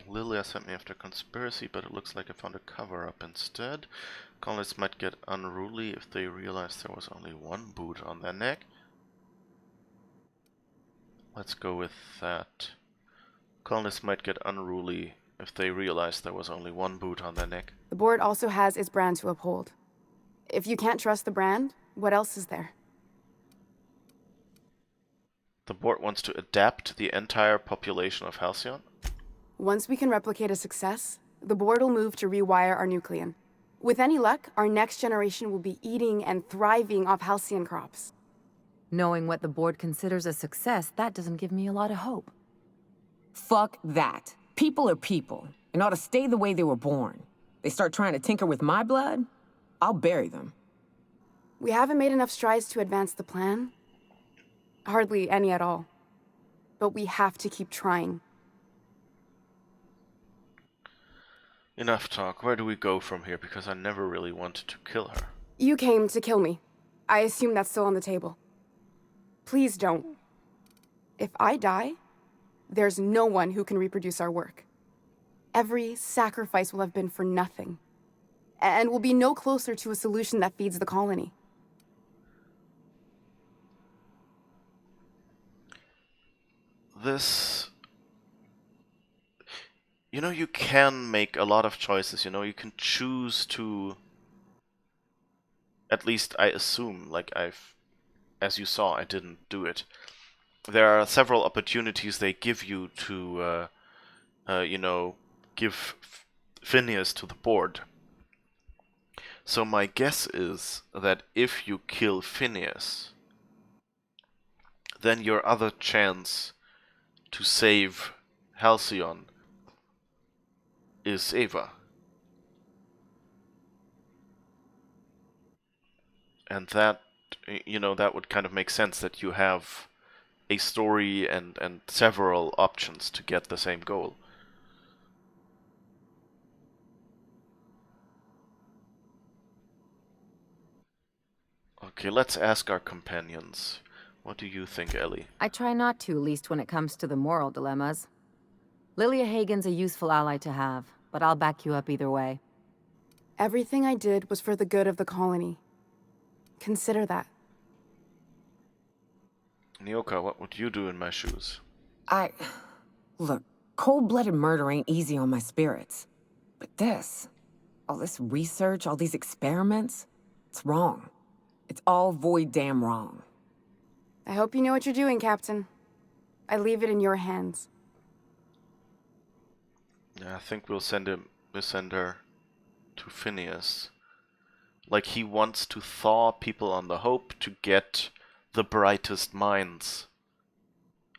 Lilia sent me after conspiracy, but it looks like I found a cover-up instead. Colonists might get unruly if they realize there was only one boot on their neck. Let's go with that. Colonists might get unruly if they realize there was only one boot on their neck. The board also has its brand to uphold. If you can't trust the brand, what else is there? The board wants to adapt the entire population of Halcyon? Once we can replicate a success, the board will move to rewire our nucleon. With any luck, our next generation will be eating and thriving off Halcyon crops. Knowing what the board considers a success, that doesn't give me a lot of hope. Fuck that. People are people, and ought to stay the way they were born. They start trying to tinker with my blood, I'll bury them. We haven't made enough strides to advance the plan. Hardly any at all. But we have to keep trying. Enough talk. Where do we go from here? Because I never really wanted to kill her. You came to kill me. I assume that's still on the table. Please don't. If I die, there's no one who can reproduce our work. Every sacrifice will have been for nothing. And we'll be no closer to a solution that feeds the colony. you know, you can make a lot of choices. You know, you can choose to, at least I assume, like as you saw, I didn't do it. There are several opportunities they give you to, you know, give Phineas to the board. So my guess is that if you kill Phineas, then your other chance to save Halcyon is Ava. And that, you know, that would kind of make sense that you have a story and several options to get the same goal. Okay, let's ask our companions. What do you think, Ellie? I try not to, least when it comes to the moral dilemmas. Lilia Hagen's a useful ally to have, but I'll back you up either way. Everything I did was for the good of the colony. Consider that. Nyoka, what would you do in my shoes? Look, cold-blooded murder ain't easy on my spirits. But this, all this research, all these experiments, it's wrong. It's all void damn wrong. I hope you know what you're doing, Captain. I leave it in your hands. Yeah, I think we'll send her to Phineas. Like, he wants to thaw people on the hope to get the brightest minds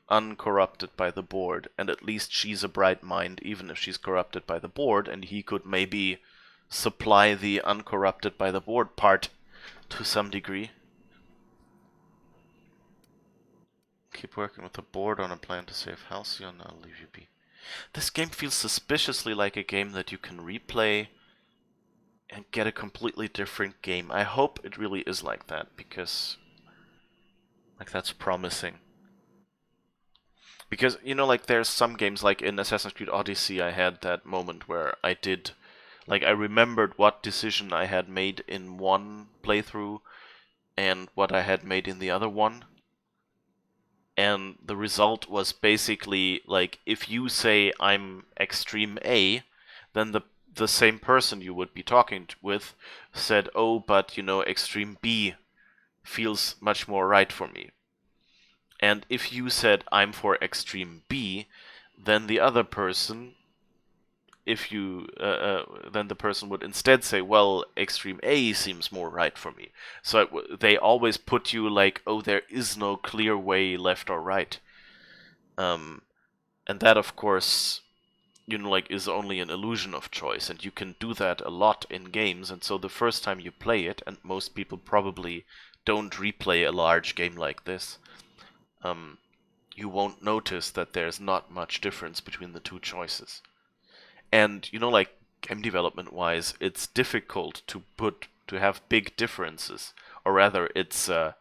uncorrupted by the board, and at least she's a bright mind even if she's corrupted by the board, and he could maybe supply the uncorrupted by the board part to some degree. Keep working with the board on a plan to save Halcyon, I'll leave you be. This game feels suspiciously like a game that you can replay and get a completely different game. I hope it really is like that, because like that's promising. Because, you know, like there's some games, like in Assassin's Creed Odyssey, I had that moment where I did, like I remembered what decision I had made in one playthrough and what I had made in the other one. And the result was basically, like, if you say I'm Extreme A, then the same person you would be talking with said, oh, but, you know, Extreme B feels much more right for me. And if you said I'm for Extreme B, then the other person, then the person would instead say, well, Extreme A seems more right for me. So they always put you like, oh, there is no clear way left or right. And that, of course, you know, like, is only an illusion of choice, and you can do that a lot in games. And so the first time you play it, and most people probably don't replay a large game like this, you won't notice that there's not much difference between the two choices. And, you know, like, game development-wise, it's difficult to have big differences. Or rather, it's a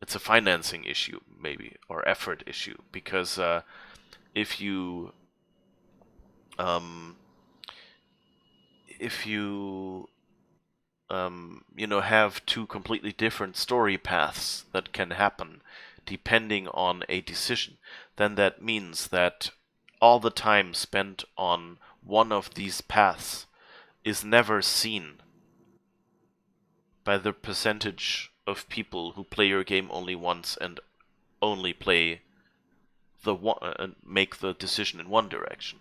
financing issue, maybe, or effort issue. Because if you you know, have two completely different story paths that can happen depending on a decision, then that means that all the time spent on one of these paths is never seen by the percentage of people who play your game only once and only play the one and make the decision in one direction.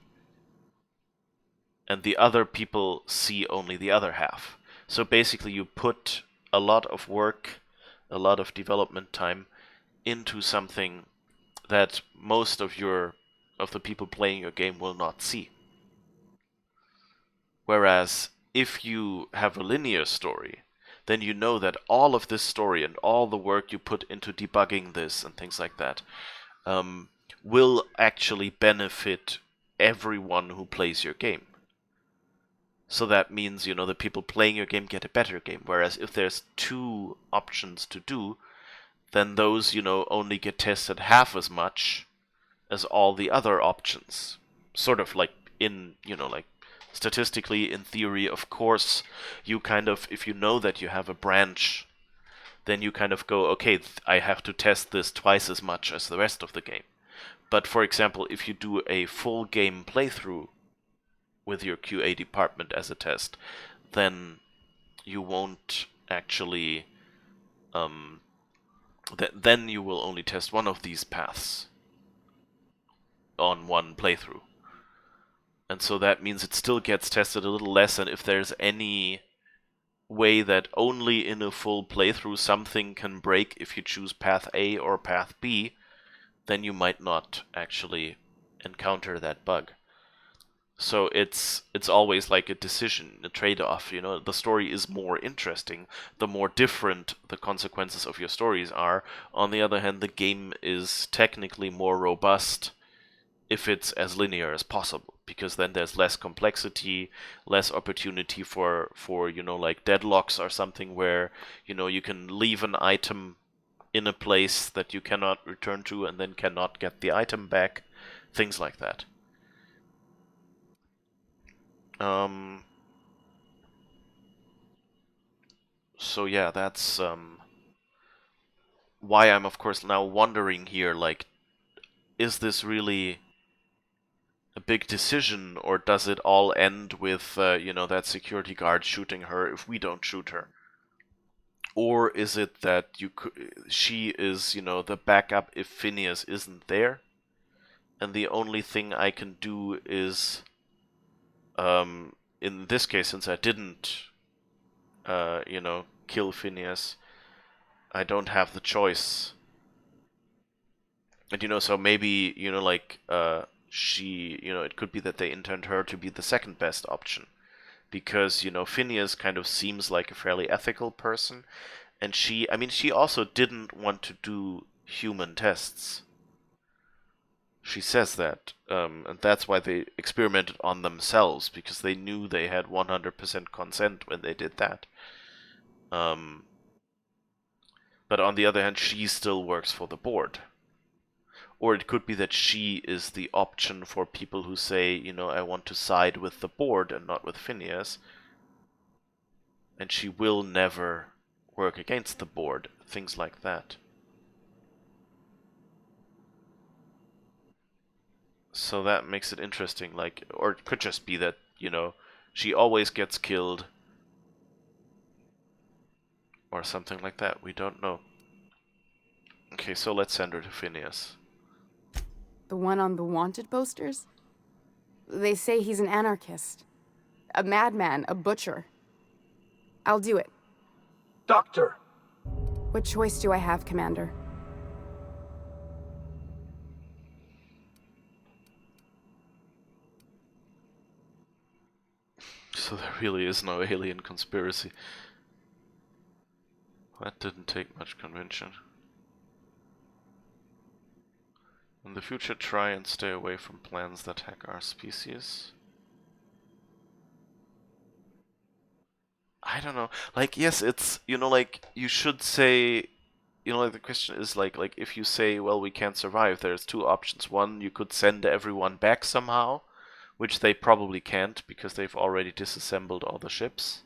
And the other people see only the other half. So basically you put a lot of work, a lot of development time into something that most of the people playing your game will not see. Whereas if you have a linear story, then you know that all of this story and all the work you put into debugging this and things like that will actually benefit everyone who plays your game. So that means, you know, the people playing your game get a better game. Whereas if there's two options to do, then those, you know, only get tested half as much as all the other options. Sort of like in, you know, like statistically, in theory, of course, you kind of, if you know that you have a branch, then you kind of go, okay, I have to test this twice as much as the rest of the game. But for example, if you do a full game playthrough with your QA department as a test, then you won't actually then you will only test one of these paths on one playthrough. And so that means it still gets tested a little less, and if there's any way that only in a full playthrough something can break if you choose path A or path B, then you might not actually encounter that bug. So it's always like a decision, a trade-off. You know, the story is more interesting the more different the consequences of your stories are. On the other hand, the game is technically more robust if it's as linear as possible, because then there's less complexity, less opportunity for you know, like deadlocks or something where, you know, you can leave an item in a place that you cannot return to and then cannot get the item back, things like that. So yeah, that's why I'm of course now wondering here, like, is this really a big decision, or does it all end with, you know, that security guard shooting her if we don't shoot her? Or is it that she is, you know, the backup if Phineas isn't there, and the only thing I can do is, in this case, since I didn't, you know, kill Phineas, I don't have the choice. And, you know, so maybe, you know, like, she, you know, it could be that they intend her to be the second best option. Because, you know, Phineas kind of seems like a fairly ethical person. And I mean, she also didn't want to do human tests. She says that. And that's why they experimented on themselves, because they knew they had 100% consent when they did that. But on the other hand, she still works for the board. Or it could be that she is the option for people who say, you know, I want to side with the board and not with Phineas. And she will never work against the board, things like that. So that makes it interesting, like, or it could just be that, you know, she always gets killed. Or something like that, we don't know. Okay, so let's send her to Phineas. The one on the wanted posters? They say he's an anarchist. A madman, a butcher. I'll do it. Doctor! What choice do I have, Commander? So there really is no alien conspiracy. That didn't take much conviction. In the future, try and stay away from plans that hack our species. I don't know. Like, yes, it's, you know, like, you should say, you know, like, the question is, like if you say, well, we can't survive, there's two options. One, you could send everyone back somehow, which they probably can't, because they've already disassembled all the ships.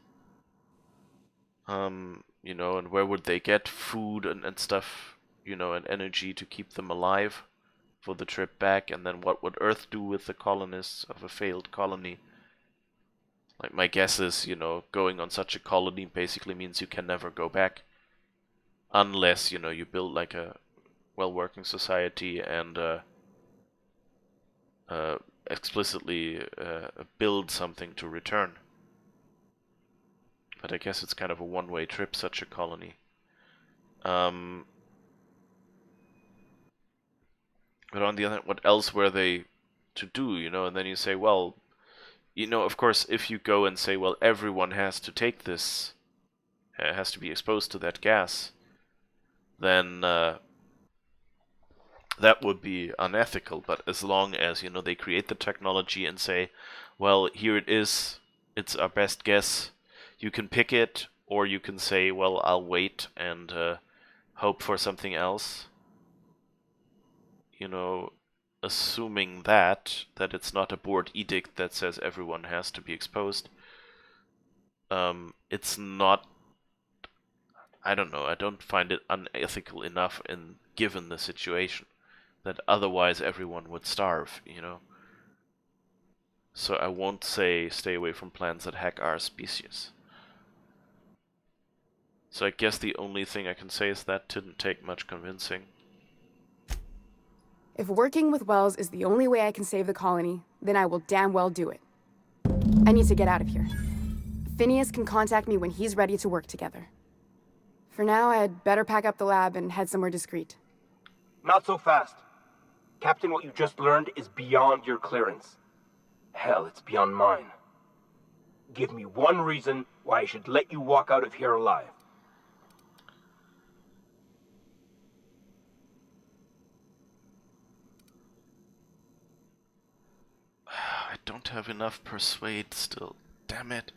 You know, and where would they get food and stuff, you know, and energy to keep them alive for the trip back? And then what would Earth do with the colonists of a failed colony? Like, my guess is, you know, going on such a colony basically means you can never go back. Unless, you know, you build like a well-working society and explicitly build something to return. But I guess it's kind of a one-way trip, such a colony. But on the other hand, what else were they to do, you know? And then you say, well, you know, of course, if you go and say, well, everyone has to take this, has to be exposed to that gas, then that would be unethical. But as long as, you know, they create the technology and say, well, here it is, it's our best guess, you can pick it, or you can say, well, I'll wait and hope for something else. You know, assuming that it's not a board edict that says everyone has to be exposed. It's not, I don't know, I don't find it unethical enough given the situation that otherwise everyone would starve, you know. So I won't say stay away from plans that hack our species. So I guess the only thing I can say is that didn't take much convincing. If working with Wells is the only way I can save the colony, then I will damn well do it. I need to get out of here. Phineas can contact me when he's ready to work together. For now, I'd better pack up the lab and head somewhere discreet. Not so fast. Captain, what you just learned is beyond your clearance. Hell, it's beyond mine. Give me one reason why I should let you walk out of here alive. I don't have enough persuade still. Damn it.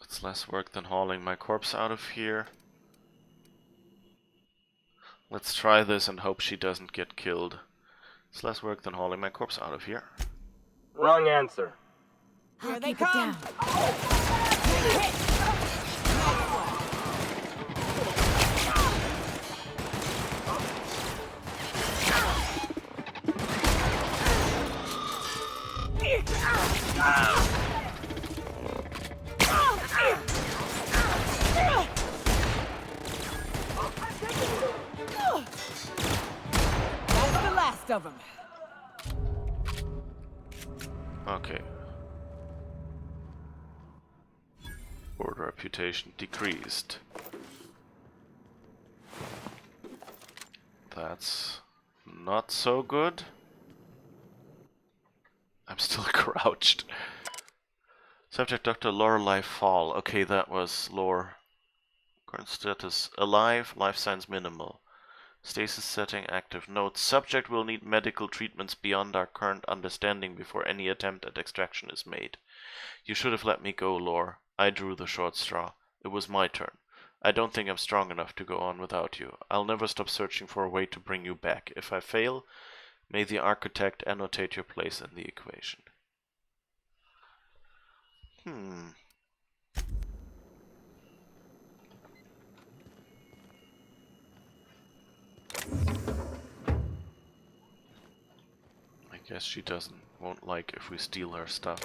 It's less work than hauling my corpse out of here. Let's try this and hope she doesn't get killed. It's less work than hauling my corpse out of here. Wrong answer. Here they come! That's the last of them. Okay. Board reputation decreased. That's not so good. I'm still crouched. Subject Dr. Lorelei Fall. Okay, that was lore. Current status alive, life signs minimal. Stasis setting active. Note, subject will need medical treatments beyond our current understanding before any attempt at extraction is made. You should have let me go, Lore. I drew the short straw. It was my turn. I don't think I'm strong enough to go on without you. I'll never stop searching for a way to bring you back. If I fail, may the architect annotate your place in the equation. I guess she won't like if we steal her stuff.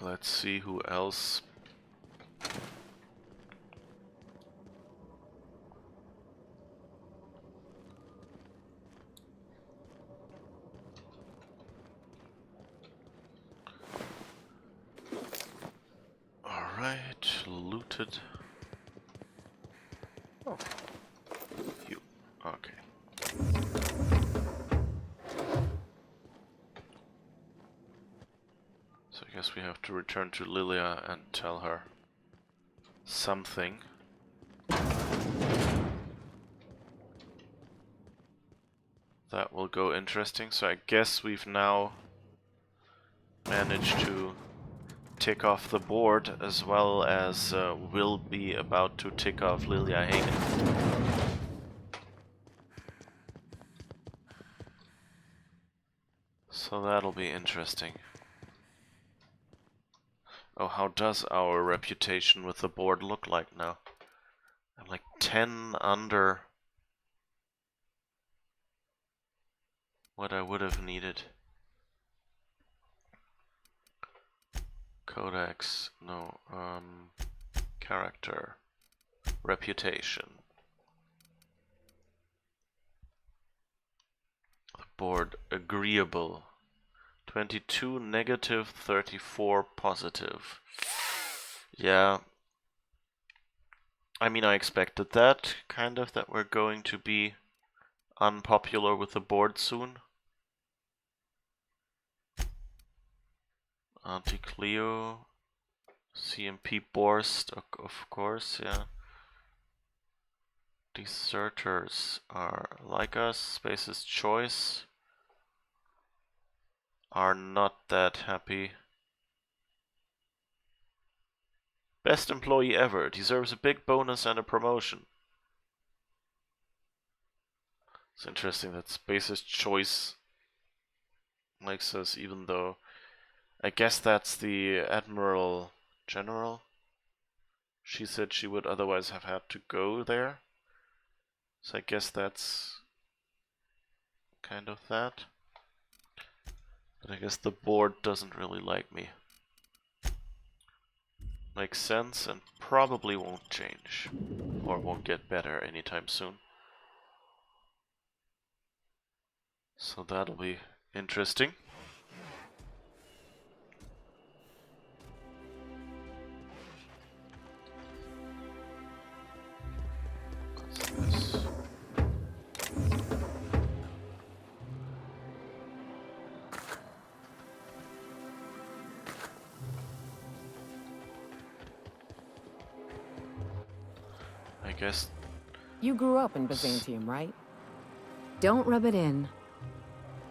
Let's see who else. Alright, looted. Oh, you. Okay. So I guess we have to return to Lilia and tell her something. That will go interesting. So I guess we've now managed to tick off the board as well as will be about to tick off Lilia Hagen. So that'll be interesting. Oh, how does our reputation with the board look like now? I'm like 10 under what I would have needed. Codex, no, character, reputation. The board, agreeable. 22 negative, 34 positive. Yeah. I mean, I expected that, kind of, that we're going to be unpopular with the board soon. Anti-Cleo, CMP Borst, of course, yeah. Deserters are like us, Space's Choice are not that happy. Best employee ever, deserves a big bonus and a promotion. It's interesting that Space's Choice likes us, even though I guess that's the Admiral General. She said she would otherwise have had to go there. So I guess that's kind of that. But I guess the board doesn't really like me. Makes sense and probably won't change. Or won't get better anytime soon. So that'll be interesting. What's this? I guess. You grew up in Byzantium, right? Don't rub it in.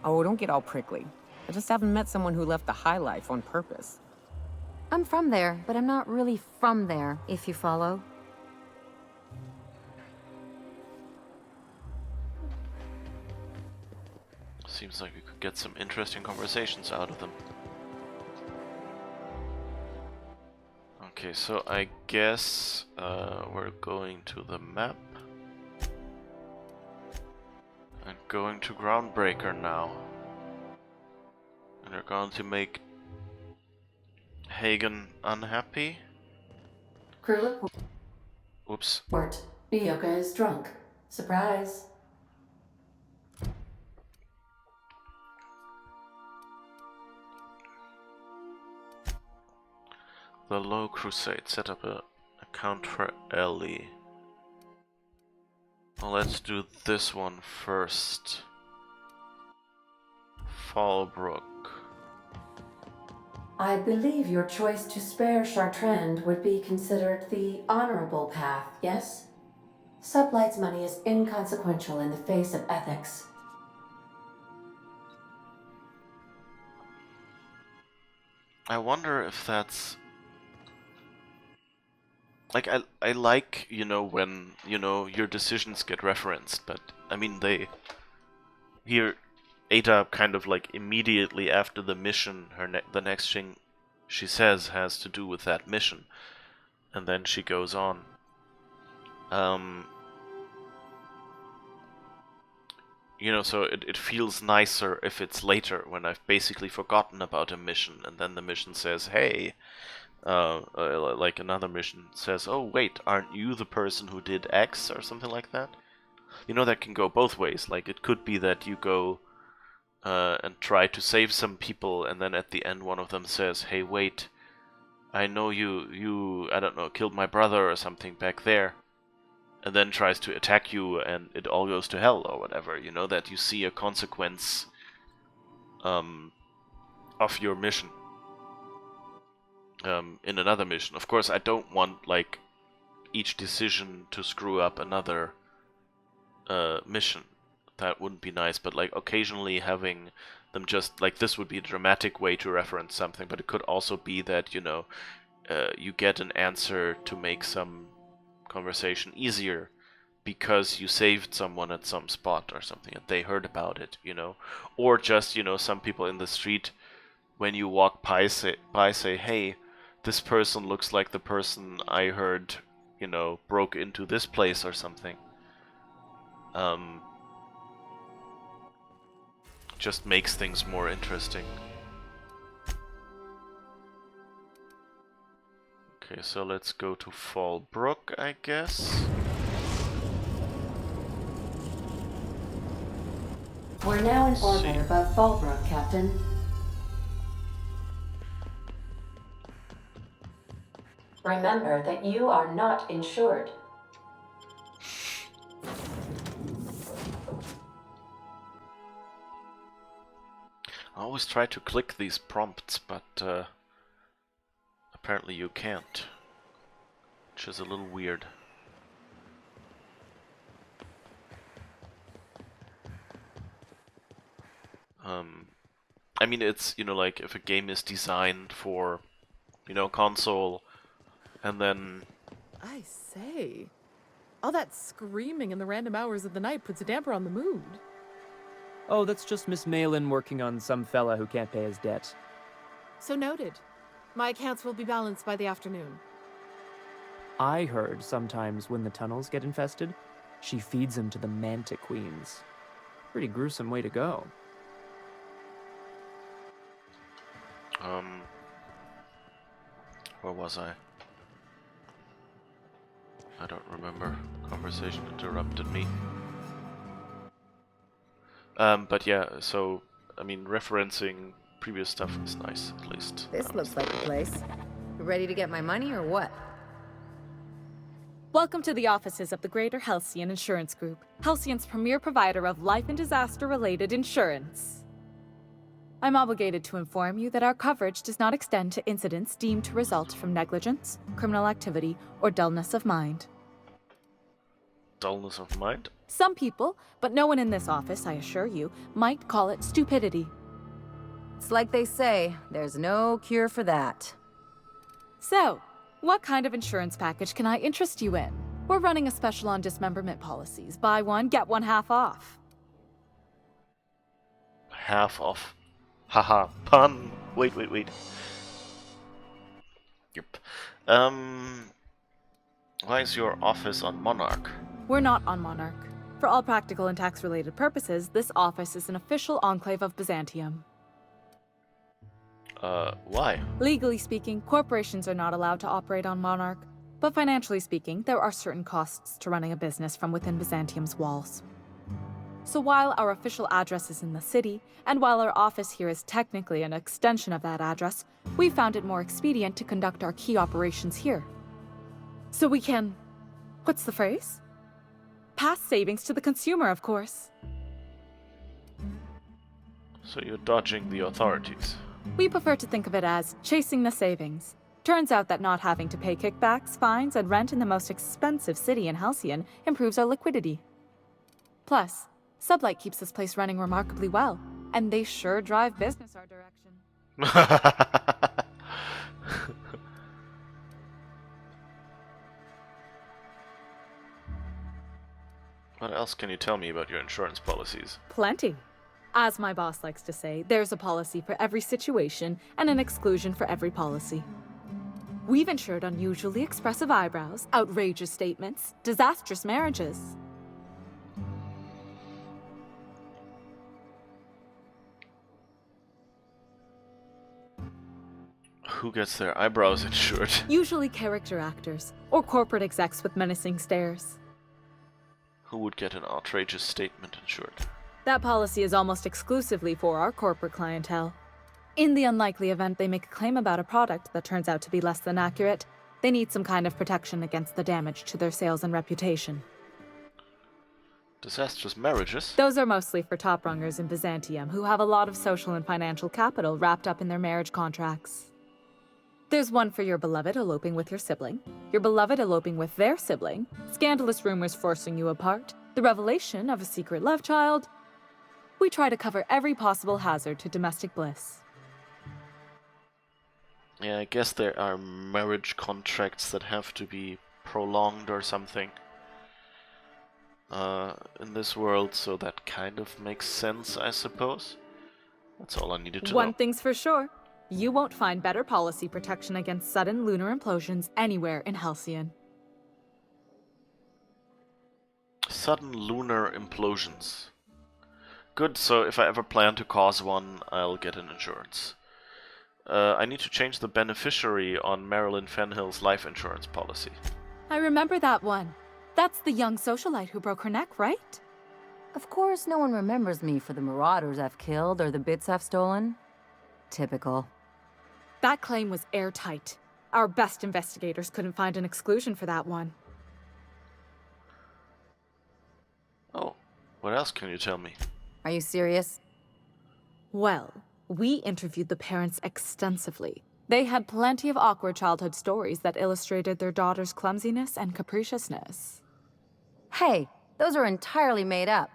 Oh, don't get all prickly. I just haven't met someone who left the high life on purpose. I'm from there, but I'm not really from there, if you follow. Seems like we could get some interesting conversations out of them. Okay, so I guess we're going to the map. And going to Groundbreaker now. And we're going to make Hagen unhappy. Crew Oops. report. Nyoka is drunk. Surprise. The Low Crusade set up a account for Ellie. Well, let's do this one first. Fallbrook. I believe your choice to spare Chartrand would be considered the honorable path, yes? Sublight's money is inconsequential in the face of ethics. I wonder if that's... Like, I like, you know, when, you know, your decisions get referenced, but, I mean, they... Here, Ada kind of, like, immediately after the mission, the next thing she says has to do with that mission. And then she goes on. You know, so it feels nicer if it's later, when I've basically forgotten about a mission, and then the mission says, hey... like another mission says, oh wait, aren't you the person who did X or something like that? You know, that can go both ways. Like, it could be that you go and try to save some people, and then at the end one of them says, hey wait, I know you, I don't know, killed my brother or something back there, and then tries to attack you and it all goes to hell or whatever. You know, that you see a consequence of your mission. In another mission. Of course, I don't want, like, each decision to screw up another mission. That wouldn't be nice, but, like, occasionally having them just, like, this would be a dramatic way to reference something, but it could also be that, you know, you get an answer to make some conversation easier because you saved someone at some spot or something, and they heard about it, you know. Or just, you know, some people in the street, when you walk by say, hey, this person looks like the person I heard, you know, broke into this place or something. Just makes things more interesting. Okay, so let's go to Fallbrook, I guess. We're now in orbit above Fallbrook, Captain. Remember that you are not insured. I always try to click these prompts, but apparently you can't, which is a little weird. I mean, it's, you know, like, if a game is designed for, you know, console, and then... I say, all that screaming in the random hours of the night puts a damper on the mood. Oh, that's just Miss Malin working on some fella who can't pay his debt. So noted. My accounts will be balanced by the afternoon. I heard sometimes when the tunnels get infested, she feeds them to the Manta Queens. Pretty gruesome way to go. Where was I? I don't remember. Conversation interrupted me. But yeah, so, I mean, referencing previous stuff is nice, at least. This looks like the place. You ready to get my money or what? Welcome to the offices of the Greater Halcyon Insurance Group, Halcyon's premier provider of life and disaster-related insurance. I'm obligated to inform you that our coverage does not extend to incidents deemed to result from negligence, criminal activity, or dullness of mind. Dullness of mind? Some people, but no one in this office, I assure you, might call it stupidity. It's like they say, there's no cure for that. So, what kind of insurance package can I interest you in? We're running a special on dismemberment policies. Buy one, get one half off. Half off. Haha, pun. Wait. Yep. Why is your office on Monarch? We're not on Monarch. For all practical and tax-related purposes, this office is an official enclave of Byzantium. Why? Legally speaking, corporations are not allowed to operate on Monarch, but financially speaking, there are certain costs to running a business from within Byzantium's walls. So while our official address is in the city, and while our office here is technically an extension of that address, we found it more expedient to conduct our key operations here. So we can... what's the phrase? Pass savings to the consumer, of course. So you're dodging the authorities. We prefer to think of it as chasing the savings. Turns out that not having to pay kickbacks, fines, and rent in the most expensive city in Halcyon improves our liquidity. Plus, Sublight keeps this place running remarkably well, and they sure drive business our direction. What else can you tell me about your insurance policies? Plenty. As my boss likes to say, there's a policy for every situation and an exclusion for every policy. We've insured unusually expressive eyebrows, outrageous statements, disastrous marriages. Who gets their eyebrows insured? Usually character actors, or corporate execs with menacing stares. Who would get an outrageous statement insured? That policy is almost exclusively for our corporate clientele. In the unlikely event they make a claim about a product that turns out to be less than accurate, they need some kind of protection against the damage to their sales and reputation. Disastrous marriages? Those are mostly for top-rungers in Byzantium who have a lot of social and financial capital wrapped up in their marriage contracts. There's one for your beloved eloping with your sibling, your beloved eloping with their sibling, scandalous rumors forcing you apart, the revelation of a secret love child. We try to cover every possible hazard to domestic bliss. Yeah, I guess there are marriage contracts that have to be prolonged or something in this world, so that kind of makes sense, I suppose. That's all I needed to know. One thing's for sure. You won't find better policy protection against sudden lunar implosions anywhere in Halcyon. Sudden lunar implosions. Good, so if I ever plan to cause one, I'll get an insurance. I need to change the beneficiary on Marilyn Fenhill's life insurance policy. I remember that one. That's the young socialite who broke her neck, right? Of course, no one remembers me for the marauders I've killed or the bits I've stolen. Typical. That claim was airtight. Our best investigators couldn't find an exclusion for that one. Oh, what else can you tell me? Are you serious? Well, we interviewed the parents extensively. They had plenty of awkward childhood stories that illustrated their daughter's clumsiness and capriciousness. Hey, those are entirely made up.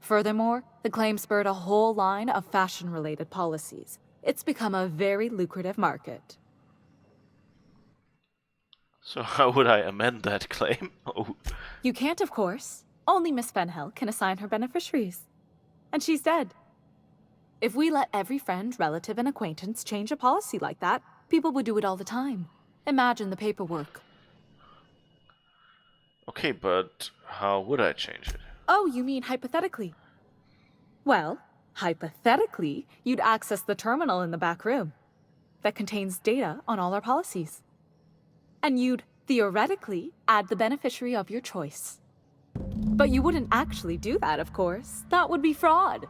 Furthermore, the claim spurred a whole line of fashion-related policies. It's become a very lucrative market. So how would I amend that claim? Oh. You can't, of course. Only Miss Fenhill can assign her beneficiaries. And she's dead. If we let every friend, relative, and acquaintance change a policy like that, people would do it all the time. Imagine the paperwork. Okay, but how would I change it? Oh, you mean hypothetically? Well, hypothetically, you'd access the terminal in the back room that contains data on all our policies. And you'd, theoretically, add the beneficiary of your choice. But you wouldn't actually do that, of course. That would be fraud.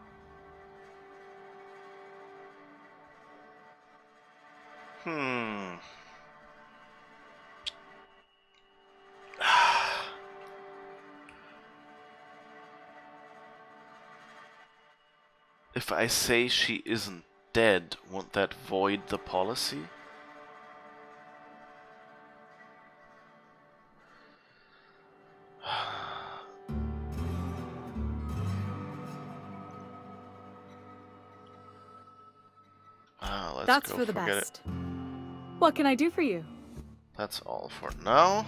If I say she isn't dead, won't that void the policy? That's for the best. What can I do for you? That's all for now.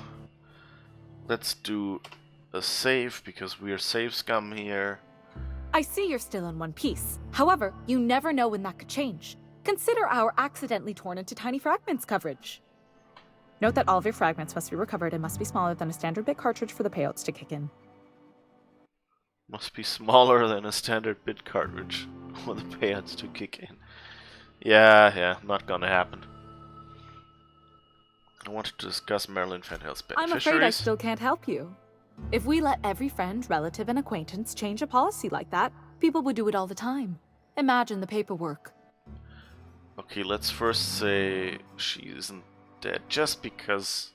Let's do a save, because we're save scum here. I see you're still in one piece. However, you never know when that could change. Consider our accidentally torn into tiny fragments coverage. Note that all of your fragments must be recovered and must be smaller than a standard bit cartridge for the payouts to kick in. Must be smaller than a standard bit cartridge for the payouts to kick in. Yeah, not gonna happen. I wanted to discuss Marilyn Fenhill's beneficiaries. I'm afraid I still can't help you. If we let every friend, relative, and acquaintance change a policy like that, people would do it all the time. Imagine the paperwork. Okay, let's first say she isn't dead, just because...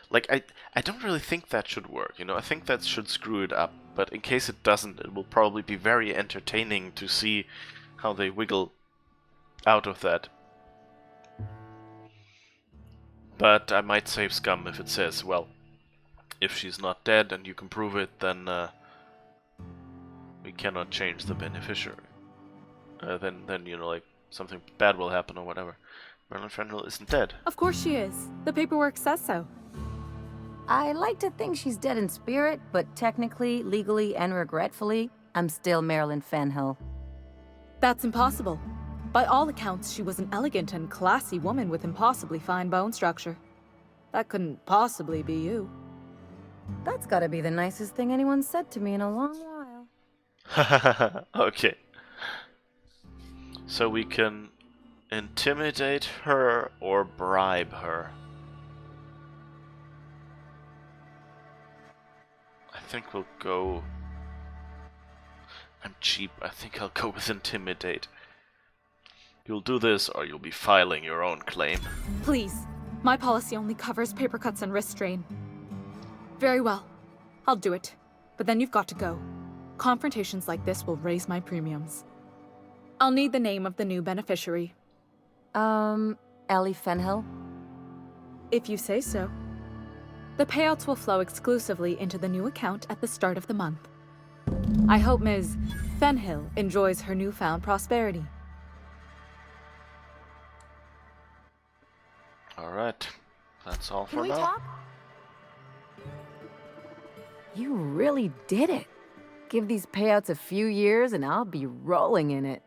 Like, I don't really think that should work, you know? I think that should screw it up, but in case it doesn't, it will probably be very entertaining to see how they wiggle out of that. But I might save scum if it says, well, if she's not dead and you can prove it, then we cannot change the beneficiary. Then you know, like, something bad will happen or whatever. Marilyn Fenhill isn't dead. Of course she is. The paperwork says so. I like to think she's dead in spirit, but technically, legally, and regretfully, I'm still Marilyn Fenhill. That's impossible. By all accounts, she was an elegant and classy woman with impossibly fine bone structure. That couldn't possibly be you. That's gotta be the nicest thing anyone's said to me in a long while. Okay. So we can intimidate her or bribe her. I think we'll go... I'm cheap. I think I'll go with intimidate. You'll do this or you'll be filing your own claim. Please. My policy only covers paper cuts and wrist strain. Very well. I'll do it. But then you've got to go. Confrontations like this will raise my premiums. I'll need the name of the new beneficiary. Ellie Fenhill? If you say so. The payouts will flow exclusively into the new account at the start of the month. I hope Ms. Fenhill enjoys her newfound prosperity. Alright. That's all for Can we now. talk? You really did it. Give these payouts a few years and I'll be rolling in it.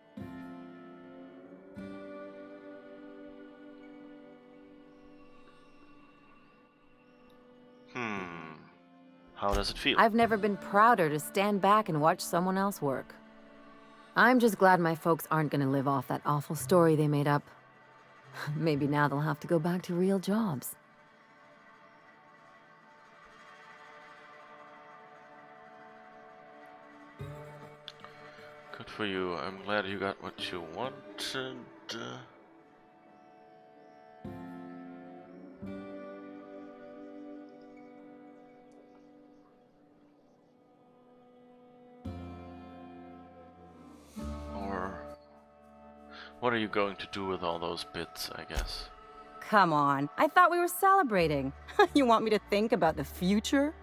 How does it feel? I've never been prouder to stand back and watch someone else work. I'm just glad my folks aren't gonna live off that awful story they made up. Maybe now they'll have to go back to real jobs. Good for you. I'm glad you got what you wanted. What are you going to do with all those bits, I guess? Come on, I thought we were celebrating. You want me to think about the future?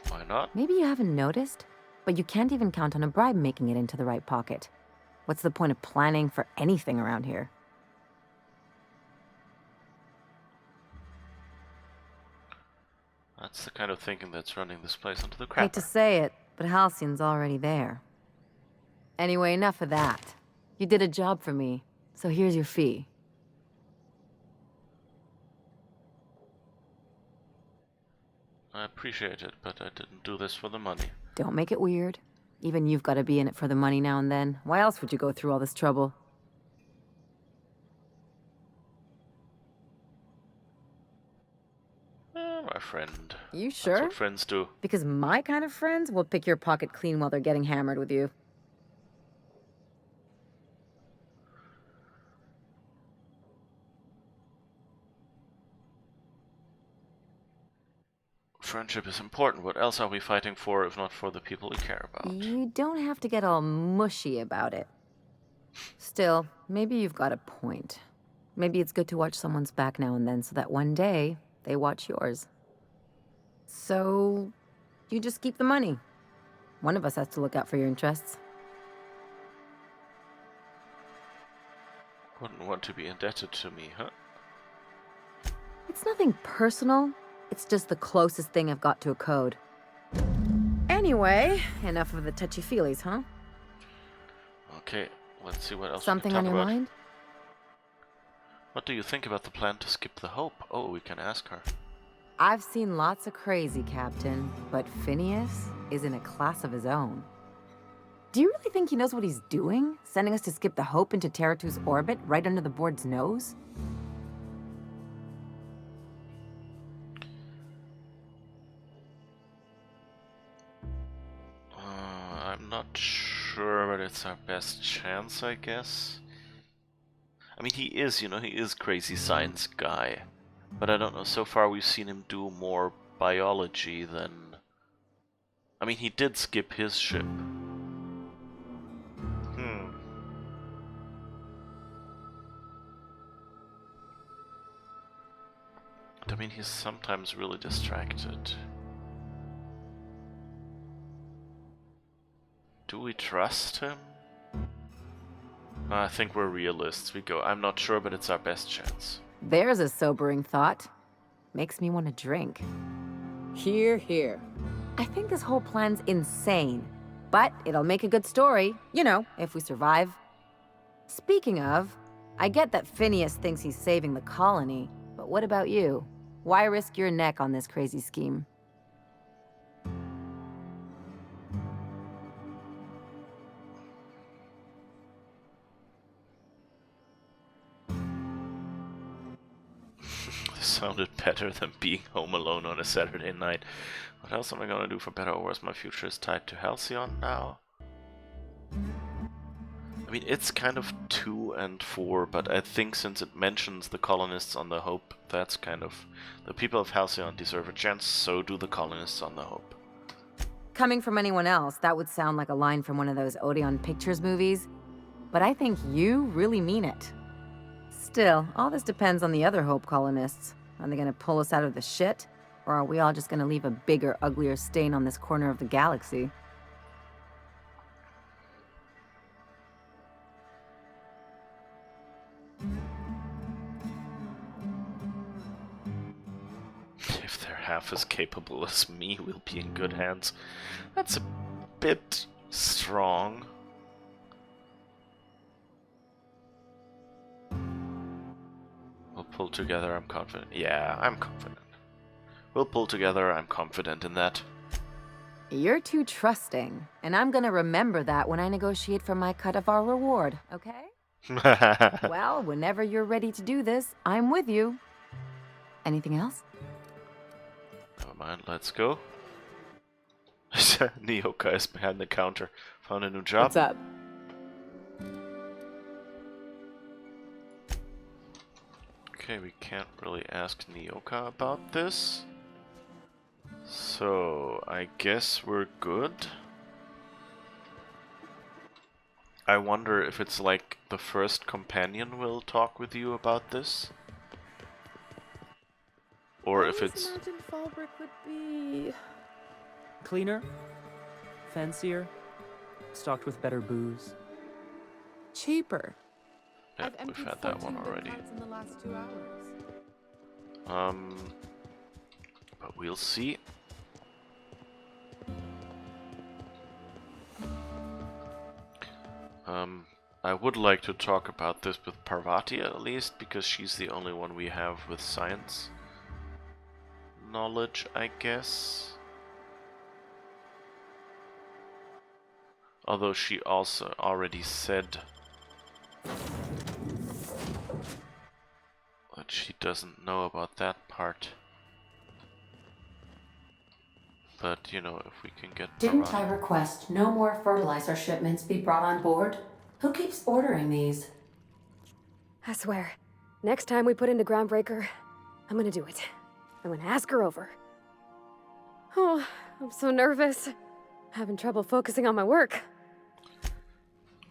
Why not? Maybe you haven't noticed, but you can't even count on a bribe making it into the right pocket. What's the point of planning for anything around here? That's the kind of thinking that's running this place into the crapper. Hate to say it, but Halcyon's already there. Anyway, enough of that. You did a job for me, so here's your fee. I appreciate it, but I didn't do this for the money. Don't make it weird. Even you've got to be in it for the money now and then. Why else would you go through all this trouble? My friend. You sure? That's what friends do. Because my kind of friends will pick your pocket clean while they're getting hammered with you. Friendship is important. What else are we fighting for if not for the people we care about? You don't have to get all mushy about it. Still, maybe you've got a point. Maybe it's good to watch someone's back now and then so that one day they watch yours. So, you just keep the money. One of us has to look out for your interests. Wouldn't want to be indebted to me, huh? It's nothing personal. It's just the closest thing I've got to a code. Anyway, enough of the touchy-feelies, huh? Okay, let's see what else Something we can on talk your about. mind? What do you think about the plan to skip the Hope? Oh, we can ask her. I've seen lots of crazy, Captain, but Phineas is in a class of his own. Do you really think he knows what he's doing? Sending us to skip the Hope into Terra-2's orbit right under the board's nose? I'm not sure, but it's our best chance, I guess. I mean, he is crazy science guy. But I don't know, so far we've seen him do more biology than... I mean, he did skip his ship. I mean, he's sometimes really distracted. Do we trust him? I think we're realists. We go, I'm not sure, but it's our best chance. There's a sobering thought. Makes me want to drink. Hear, hear. I think this whole plan's insane. But it'll make a good story, you know, if we survive. Speaking of, I get that Phineas thinks he's saving the colony, but what about you? Why risk your neck on this crazy scheme? This sounded better than being home alone on a Saturday night. What else am I gonna do for better or worse? My future is tied to Halcyon now. I mean, it's kind of 2 and 4, but I think since it mentions the colonists on the Hope, that's kind of... The people of Halcyon deserve a chance, so do the colonists on the Hope. Coming from anyone else, that would sound like a line from one of those Odeon Pictures movies. But I think you really mean it. Still, all this depends on the other Hope colonists. Are they gonna pull us out of the shit? Or are we all just gonna leave a bigger, uglier stain on this corner of the galaxy? If they're half as capable as me, we'll be in good hands. That's a bit strong. We'll pull together, I'm confident. Yeah, I'm confident. We'll pull together, I'm confident in that. You're too trusting, and I'm gonna remember that when I negotiate for my cut of our reward, okay? Well, whenever you're ready to do this, I'm with you. Anything else? Never mind, let's go. Nyoka is behind the counter. Found a new job? What's up? Okay, we can't really ask Nyoka about this. So, I guess we're good. I wonder if it's like the first companion will talk with you about this. Or if it's... Imagined Fallbrick would be... Cleaner, fancier, stocked with better booze. cheaper. Yeah, I've we've emptied had that one 14 already. cards in the last 2 hours. But we'll see. I would like to talk about this with Parvati at least, because she's the only one we have with science. knowledge, I guess. Although she also already said that she doesn't know about that part. But, you know, if we can get Didn't I request no more fertilizer shipments be brought on board? Who keeps ordering these? I swear, next time we put into Groundbreaker, I'm gonna do it. I'm gonna ask her over. Oh, I'm so nervous. Having trouble focusing on my work.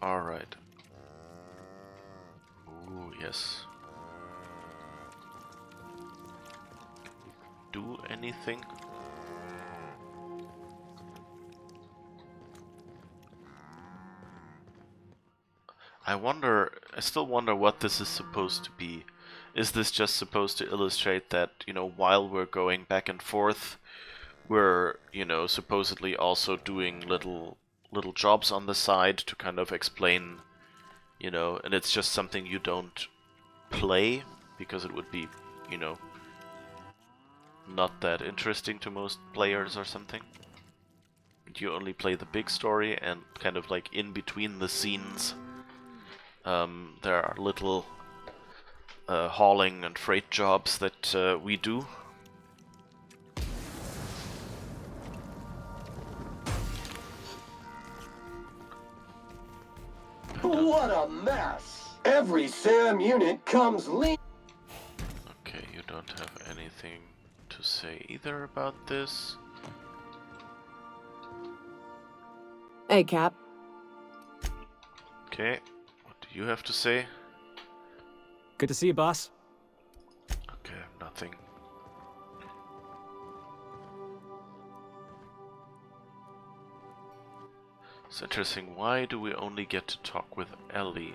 Alright. Ooh, yes. Do anything? I still wonder what this is supposed to be. Is this just supposed to illustrate that, you know, while we're going back and forth, we're, you know, supposedly also doing little jobs on the side to kind of explain, you know, and it's just something you don't play because it would be, you know, not that interesting to most players or something. You only play the big story, and kind of like in between the scenes there are little hauling and freight jobs that we do. What a mess! Every SAM unit comes lean. Okay, you don't have anything to say either about this. Hey, Cap. Okay, what do you have to say? Good to see you, boss. Okay, nothing. It's interesting, why do we only get to talk with Ellie?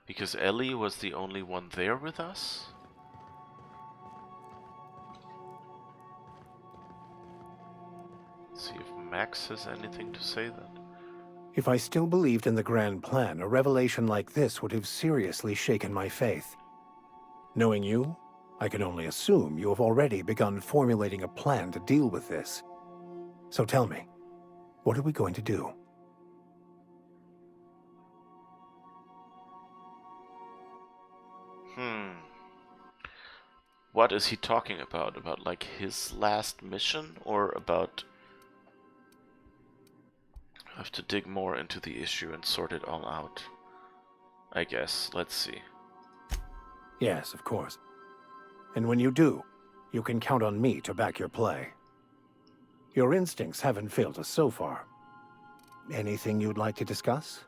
Because Ellie was the only one there with us? Let's see if Max has anything to say then. If I still believed in the grand plan, a revelation like this would have seriously shaken my faith. Knowing you, I can only assume you have already begun formulating a plan to deal with this. So tell me, what are we going to do? What is he talking about? About like his last mission, or about... I have to dig more into the issue and sort it all out, I guess. Let's see. Yes, of course. And when you do, you can count on me to back your play. Your instincts haven't failed us so far. Anything you'd like to discuss?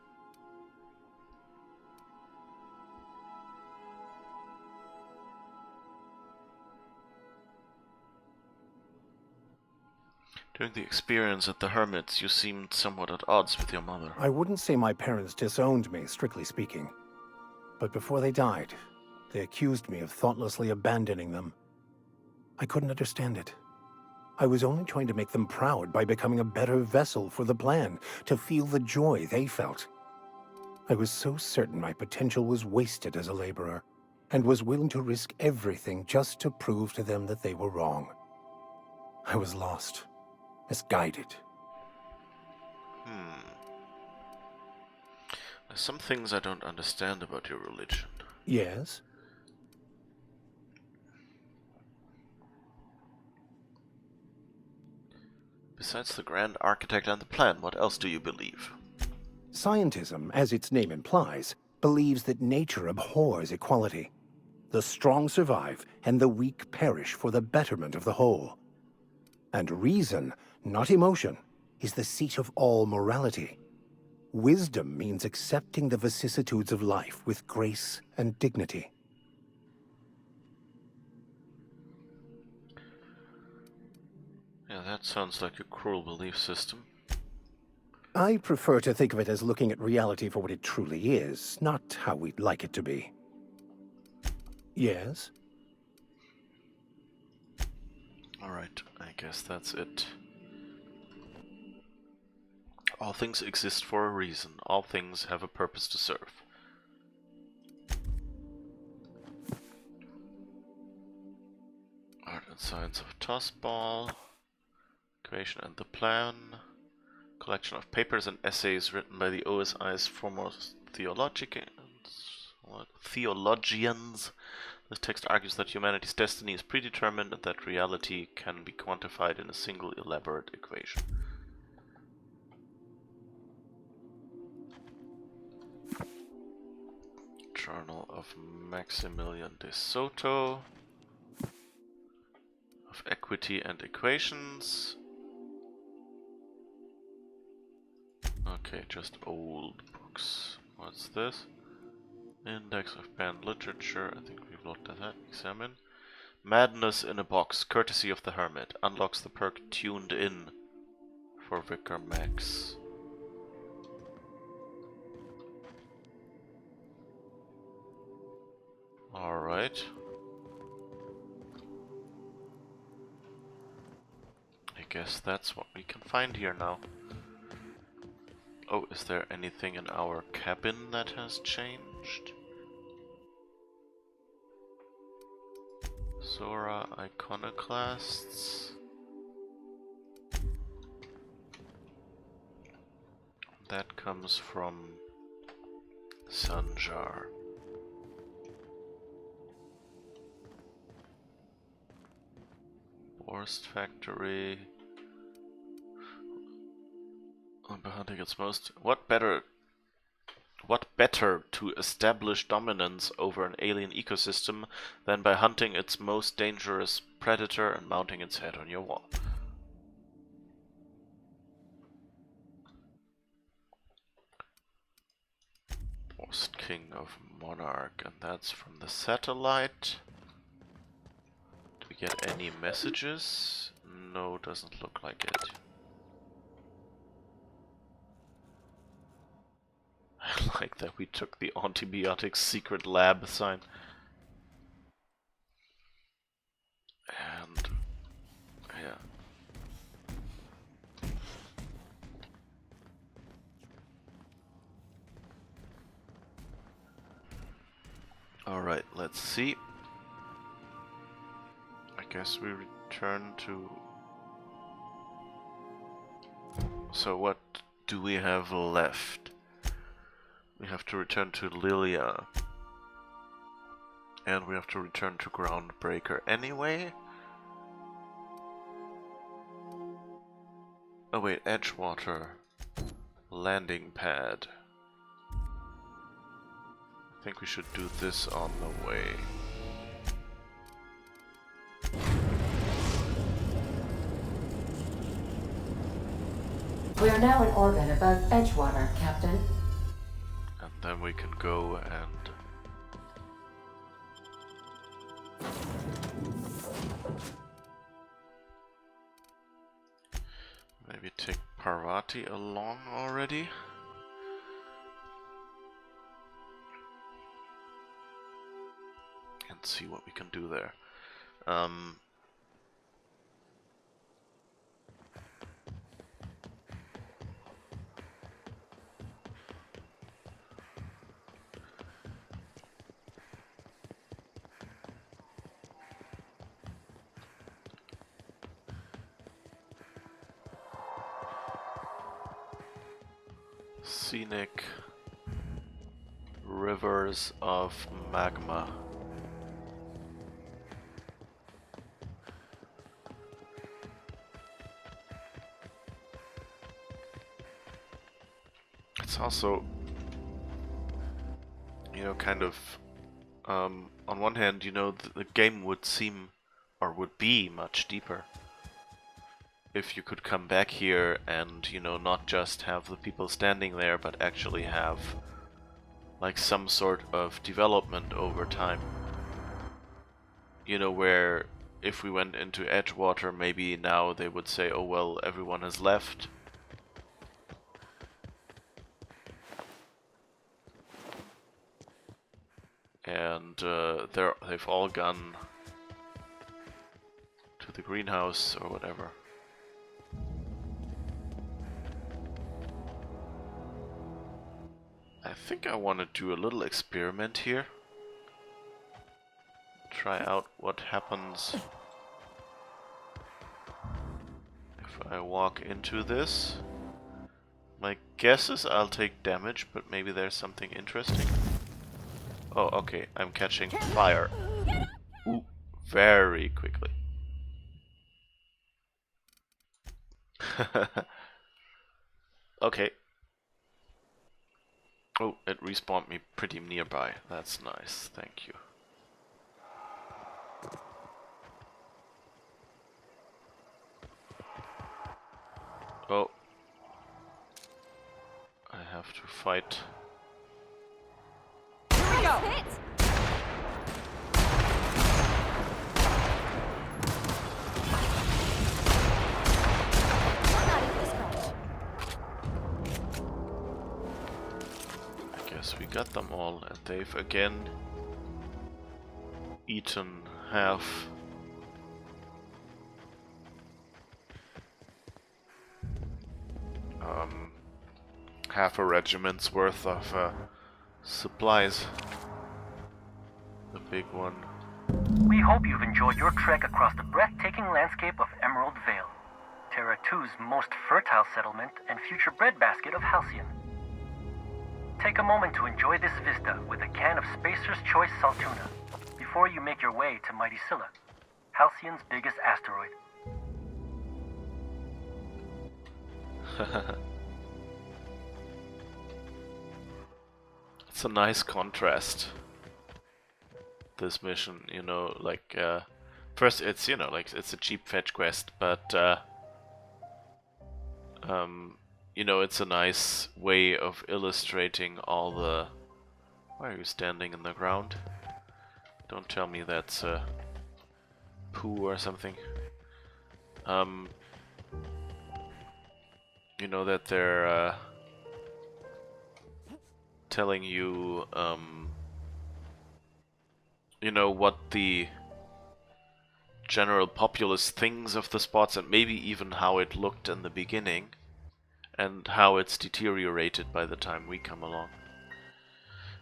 During the experience at the Hermits, you seemed somewhat at odds with your mother. I wouldn't say my parents disowned me, strictly speaking. But before they died, they accused me of thoughtlessly abandoning them. I couldn't understand it. I was only trying to make them proud by becoming a better vessel for the plan, to feel the joy they felt. I was so certain my potential was wasted as a laborer, and was willing to risk everything just to prove to them that they were wrong. I was lost. Misguided. There's some things I don't understand about your religion. Yes? Besides the Grand Architect and the plan, what else do you believe? Scientism, as its name implies, believes that nature abhors equality. The strong survive, and the weak perish for the betterment of the whole. And reason, not emotion, is the seat of all morality. Wisdom means accepting the vicissitudes of life with grace and dignity. Yeah, that sounds like a cruel belief system. I prefer to think of it as looking at reality for what it truly is, not how we'd like it to be. Yes? Alright, I guess that's it. All things exist for a reason. All things have a purpose to serve. Alright, Science of toss ball. Equation and the plan. Collection of papers and essays written by the OSI's foremost theologians. This text argues that humanity's destiny is predetermined and that reality can be quantified in a single elaborate equation. Journal of Maximilian de Soto of Equity and Equations. Okay, just old books. What's this? Index of Banned Literature. I think we've looked at that. Examine. Madness in a Box, courtesy of the Hermit. Unlocks the perk Tuned In for Vicar Max. Alright. I guess that's what we can find here now. Oh, is there anything in our cabin that has changed? Zora Iconoclasts. That comes from Sanjar. Worst Factory. By hunting its most. What better to establish dominance over an alien ecosystem than by hunting its most dangerous predator and mounting its head on your wall? Worst King of Monarch, and that's from the satellite. Do we get any messages? No, doesn't look like it. I like that we took the antibiotics secret lab sign. And yeah. Alright, let's see. I guess we return to... So what do we have left? We have to return to Lilia. And we have to return to Groundbreaker anyway. Oh wait, Edgewater. Landing pad. I think we should do this on the way. We are now in orbit above Edgewater, Captain. And then we can go and... maybe take Parvati along already? And see what we can do there. Scenic rivers of magma. It's also, you know, kind of, on one hand, you know, the game would seem, or would be much deeper if you could come back here and, you know, not just have the people standing there, but actually have like some sort of development over time. You know, where if we went into Edgewater, maybe now they would say, oh well, everyone has left. And they've all gone to the greenhouse or whatever. I think I want to do a little experiment here. Try out what happens I walk into this. My guess is I'll take damage, but maybe there's something interesting. Oh, okay, I'm catching fire. Ooh, very quickly. Okay. Oh, it respawned me pretty nearby. That's nice, thank you. Oh. I have to fight. Here we go. I guess we got them all, and they've again eaten half. Half a regiment's worth of supplies. The big one. We hope you've enjoyed your trek across the breathtaking landscape of Emerald Vale, Terra 2's most fertile settlement and future breadbasket of Halcyon. Take a moment to enjoy this vista with a can of Spacer's Choice Salt Tuna before you make your way to Mighty Scylla, Halcyon's biggest asteroid. It's a nice contrast. This mission, you know, like first it's, you know, like it's a cheap fetch quest, but you know, it's a nice way of illustrating all the... Why are you standing in the ground? Don't tell me that's poo or something. You know, that they're telling you, you know, what the general populace thinks of the spots, and maybe even how it looked in the beginning, and how it's deteriorated by the time we come along.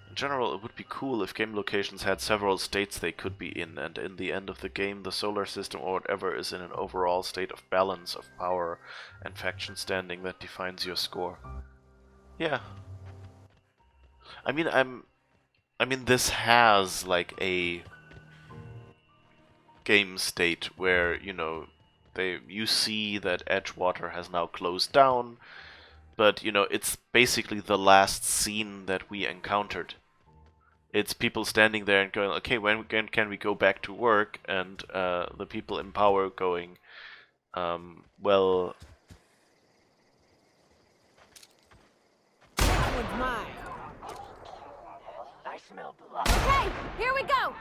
In general, it would be cool if game locations had several states they could be in, and in the end of the game, the solar system or whatever is in an overall state of balance of power and faction standing that defines your score. Yeah. I mean, this has like a game state where, you know, you see that Edgewater has now closed down, but, you know, it's basically the last scene that we encountered. It's people standing there and going, okay, when can we go back to work? And the people in power going, well... That one's mine. I smell blood. Okay, here we go.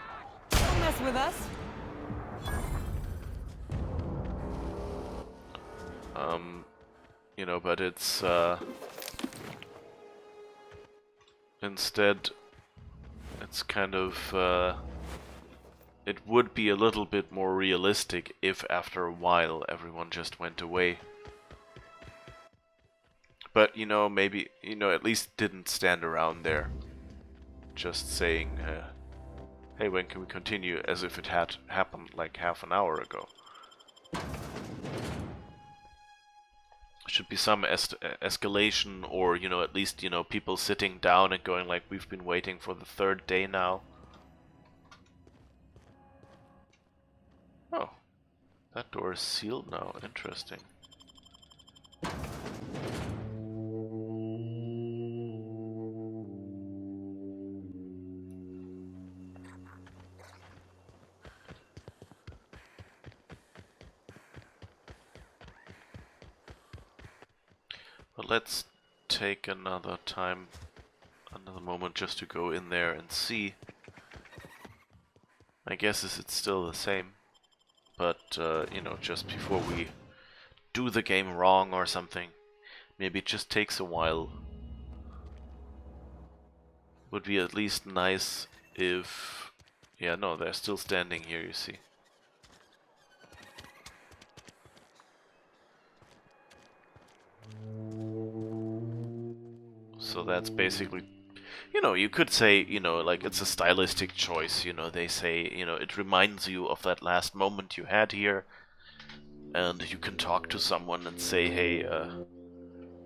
Don't mess with us. You know, but it's, instead, it's kind of, it would be a little bit more realistic if after a while everyone just went away. But, you know, maybe, you know, at least didn't stand around there just saying, hey, when can we continue, as if it had happened like half an hour ago. Should be some escalation, or, you know, at least, you know, people sitting down and going like, we've been waiting for the third day now. Oh, that door is sealed now. Interesting. But let's take another moment just to go in there and see. My guess is it's still the same, but you know, just before we do the game wrong or something, maybe it just takes a while. Would be at least nice if... Yeah, no, they're still standing here, you see. So that's basically, you know, you could say, you know, like it's a stylistic choice, you know, they say, you know, it reminds you of that last moment you had here. and you can talk to someone and say, hey,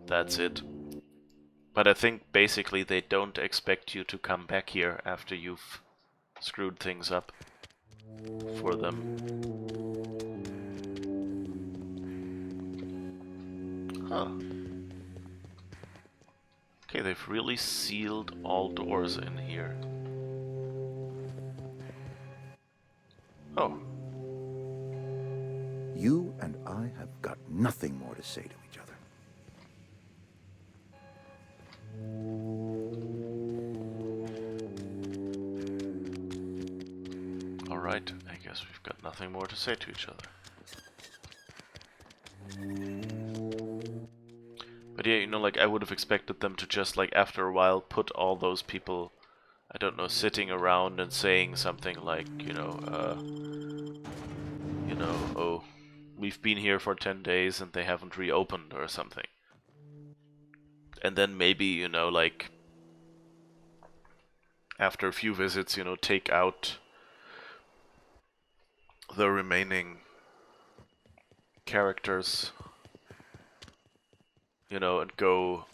that's it. But I think basically they don't expect you to come back here after you've screwed things up for them. Huh. Okay, they've really sealed all doors in here. Oh. You and I have got nothing more to say to each other. Alright, I guess we've got nothing more to say to each other. But yeah, you know, like, I would have expected them to just, like, after a while, put all those people, I don't know, sitting around and saying something like, oh, we've been here for 10 days and they haven't reopened or something. And then maybe, you know, like, after a few visits, you know, take out the remaining characters, you know, and go,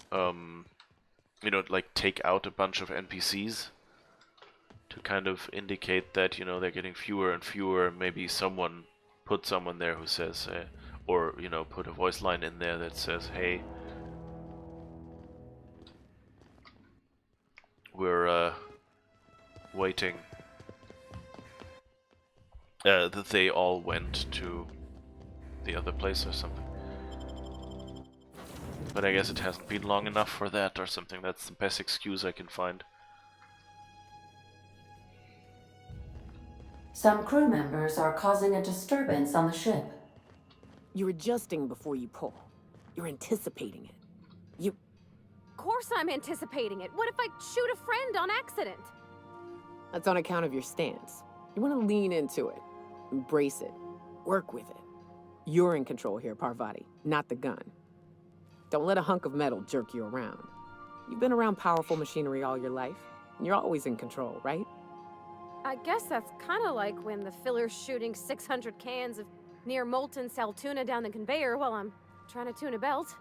you know, like, take out a bunch of NPCs to kind of indicate that, you know, they're getting fewer and fewer. Maybe someone put someone there who says, or, you know, put a voice line in there that says, hey, we're waiting. That they all went to the other place or something. But I guess it hasn't been long enough for that or something. That's the best excuse I can find. Some crew members are causing a disturbance on the ship. You're adjusting before you pull. You're anticipating it. Of course I'm anticipating it. What if I shoot a friend on accident? That's on account of your stance. You want to lean into it. Embrace it. Work with it. You're in control here, Parvati, not the gun. Don't let a hunk of metal jerk you around. You've been around powerful machinery all your life, and you're always in control, right? I guess that's kind of like when the filler's shooting 600 cans of near molten sal tuna down the conveyor while I'm trying to tune a belt.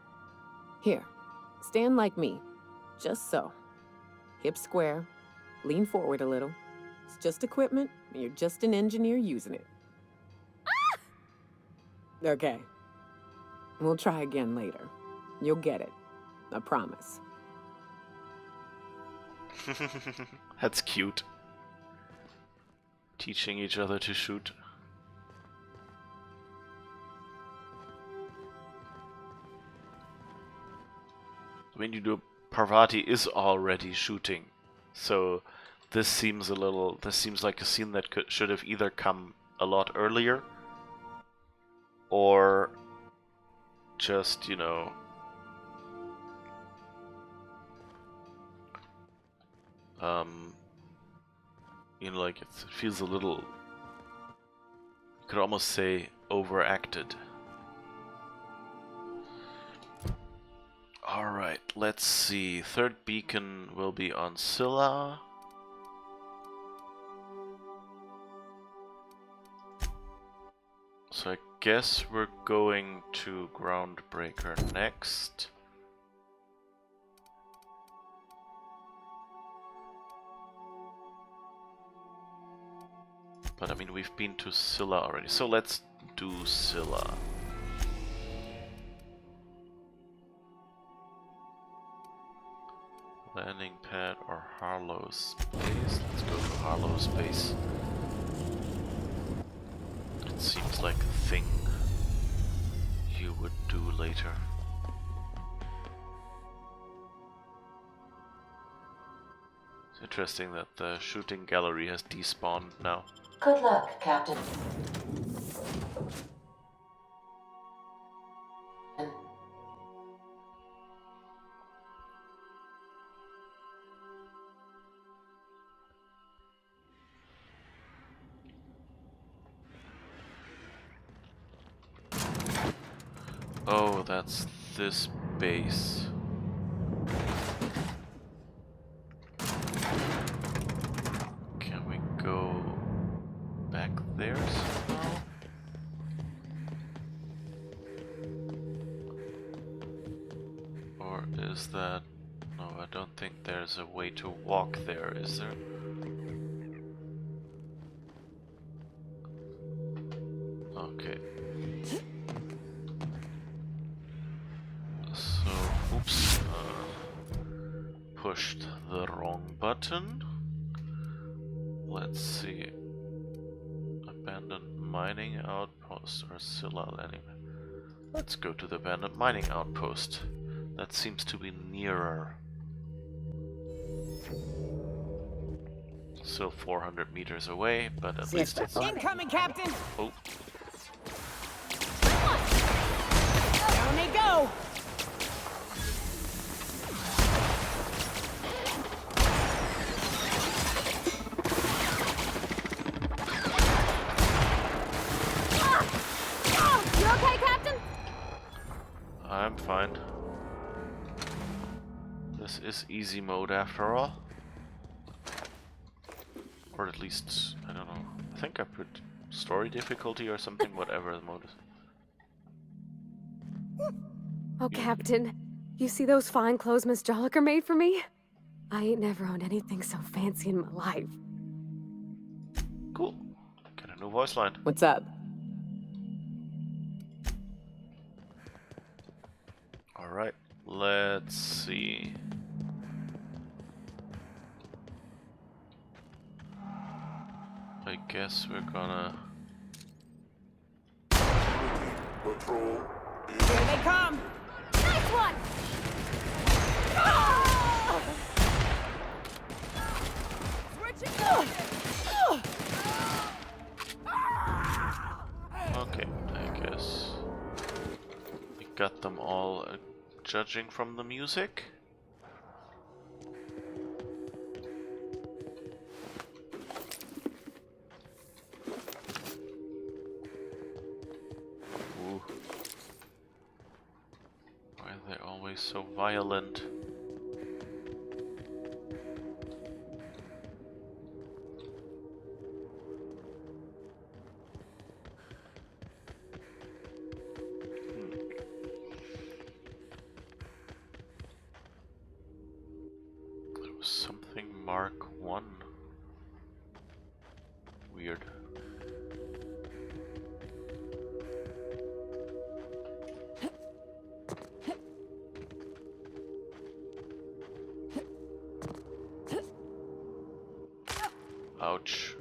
Here, stand like me. Just so. Hips square. Lean forward a little. It's just equipment, and you're just an engineer using it. Ah! Okay. We'll try again later. You'll get it. I promise. That's cute. Teaching each other to shoot. When you do, Parvati is already shooting, so this seems like a scene that should have either come a lot earlier, or just, you know, like it feels a little, you could almost say, overacted. Alright, let's see. Third beacon will be on Scylla. So I guess we're going to Groundbreaker next. But I mean, we've been to Scylla already, so let's do Scylla. Landing pad or Harlow's base? Let's go to Harlow's base. It seems like a thing you would do later. It's interesting that the shooting gallery has despawned now. Good luck, Captain. Oh, that's this base. Can we go back there somehow? Or is that... No, I don't think there's a way to walk there, is there? Okay. So, oops. Pushed the wrong button. Let's see. Abandoned mining outpost or Silal anyway. Let's go to the abandoned mining outpost. That seems to be nearer. Still 400 meters away, but at least it's... Incoming, Captain! Oh. Down they go! You okay, Captain? I'm fine. This is easy mode after all. Or at least, I don't know. I think I put story difficulty or something, whatever the mode is. Oh, Captain, you see those fine clothes Miss Jolliker made for me? I ain't never owned anything so fancy in my life. Cool. Get a new voice line. What's up? Alright, let's see. I guess we're gonna... Patrol. Here they come! Nice one! Switching guns! Okay, I guess we got them all, judging from the music. Ooh. Why are they always so violent? Something Mark 1. Weird. Ouch.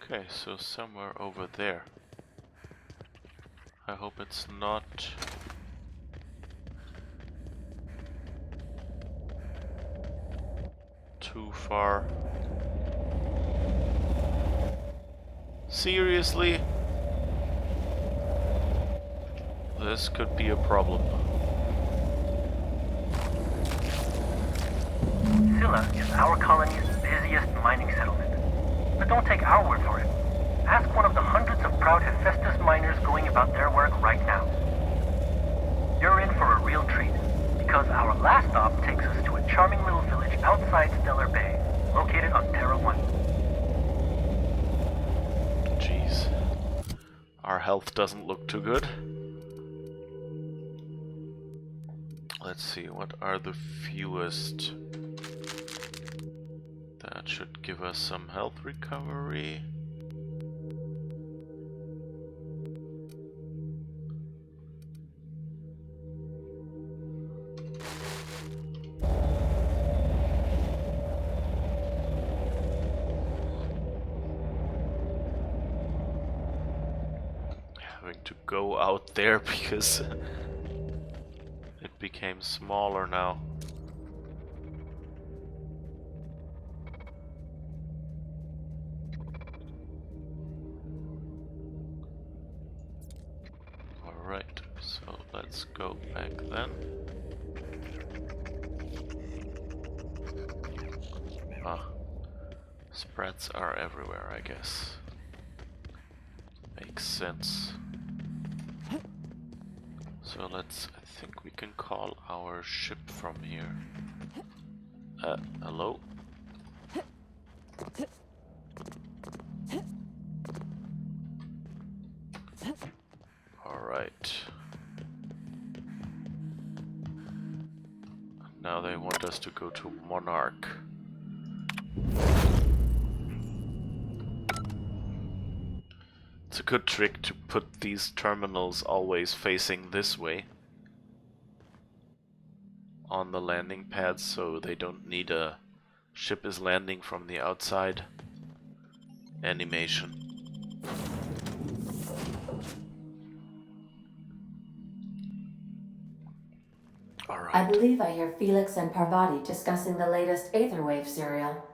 Okay, so somewhere over there. I hope it's not too far. Seriously? This could be a problem. Scylla is our colony's busiest mining settlement. But don't take our word for it. Ask one of the hundreds of proud Hephaestus miners going about their work right now. You're in for a real treat, because our last stop takes us to a charming little village outside Stellar Bay, located on Terra 1. Jeez. Our health doesn't look too good. Let's see, what are the fewest? That should give us some health recovery. Having to go out there because it became smaller now. Alright, so let's go back then. Ah, spreads are everywhere, I guess. Makes sense. So let's, I think we can call our ship from here. Hello? now they want us to go to Monarch. It's a good trick to put these terminals always facing this way on the landing pads, so they don't need a ship is landing from the outside animation. Alright. I believe I hear Felix and Parvati discussing the latest Aetherwave serial.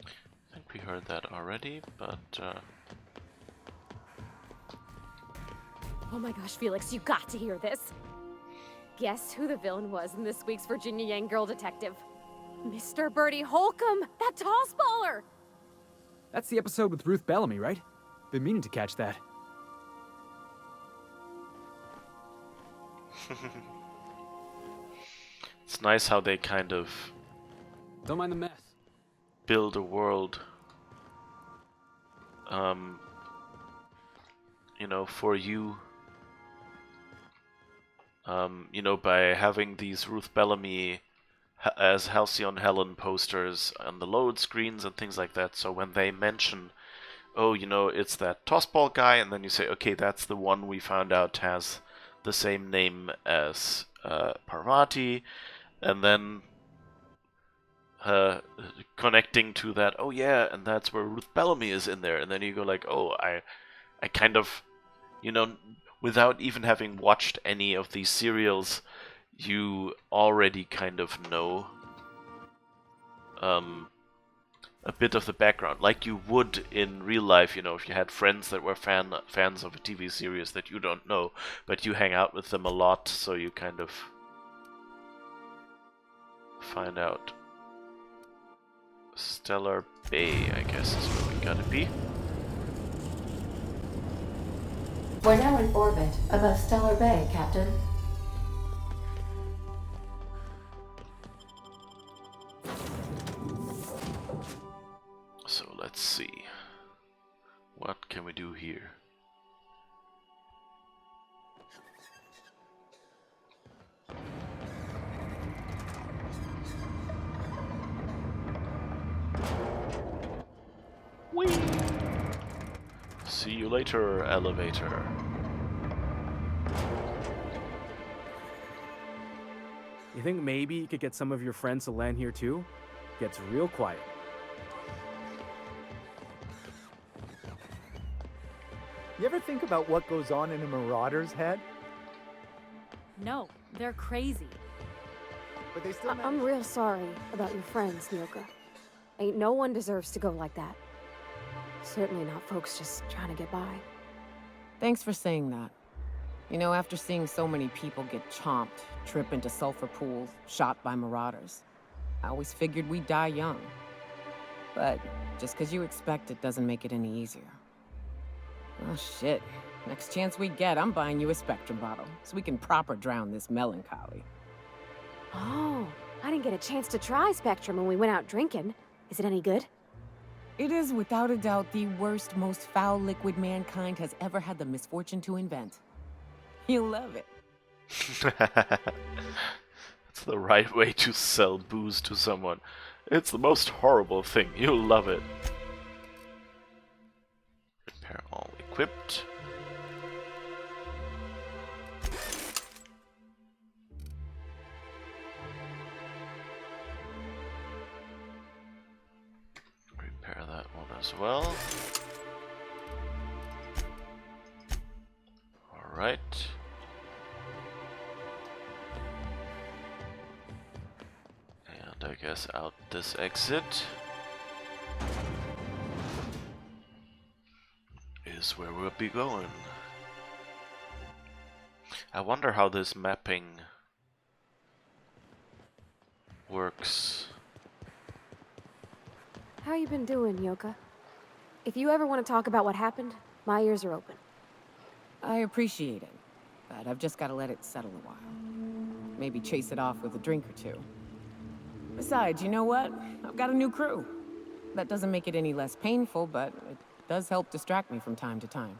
I think we heard that already, but Oh my gosh, Felix, you got to hear this. Guess who the villain was in this week's Virginia Yang Girl Detective? Mr. Bertie Holcomb, that toss baller! That's the episode with Ruth Bellamy, right? Been meaning to catch that. It's nice how they kind of Don't mind the mess. build a world, you know, for you. You know, by having these Ruth Bellamy as Halcyon Helen posters on the load screens and things like that, so when they mention, oh, you know, it's that tossball guy, and then you say, okay, that's the one we found out has the same name as Parvati, and then connecting to that, oh yeah, and that's where Ruth Bellamy is in there, and then you go like, oh, I kind of, you know, without even having watched any of these serials, you already kind of know a bit of the background, like you would in real life, you know, if you had friends that were fans of a TV series that you don't know, but you hang out with them a lot, so you kind of find out. Stellar Bay, I guess, is where we gotta be. We're now in orbit above Stellar Bay, Captain. So let's see. What can we do here? Whee! See you later, elevator. You think maybe you could get some of your friends to land here too? Gets real quiet. You ever think about what goes on in a marauder's head? No, they're crazy. But they still I'm real sorry about your friends, Nyoka. Ain't no one deserves to go like that. Certainly not folks just trying to get by. Thanks for saying that. You know, after seeing so many people get chomped, trip into sulfur pools, shot by marauders, I always figured we'd die young. But just because you expect it doesn't make it any easier. Oh shit. Next chance we get, I'm buying you a Spectrum bottle, so we can proper drown this melancholy. Oh, I didn't get a chance to try Spectrum when we went out drinking. Is it any good? It is without a doubt the worst, most foul liquid mankind has ever had the misfortune to invent. You'll love it. It's the right way to sell booze to someone. It's the most horrible thing. You'll love it. Repair all equipped. Repair that one as well. Alright. And I guess out this exit is where we'll be going. I wonder how this mapping works. How you been doing, Nyoka? If you ever want to talk about what happened, my ears are open. I appreciate it, but I've just got to let it settle a while. Maybe chase it off with a drink or two. Besides, you know what? I've got a new crew. That doesn't make it any less painful, but it does help distract me from time to time.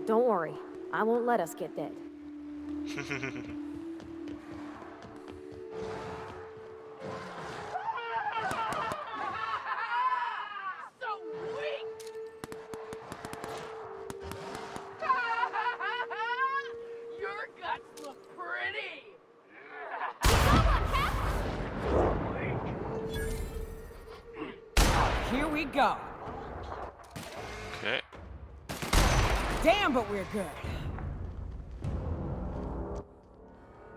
Don't worry, I won't let us get dead. Here we go. Okay. Damn, but we're good.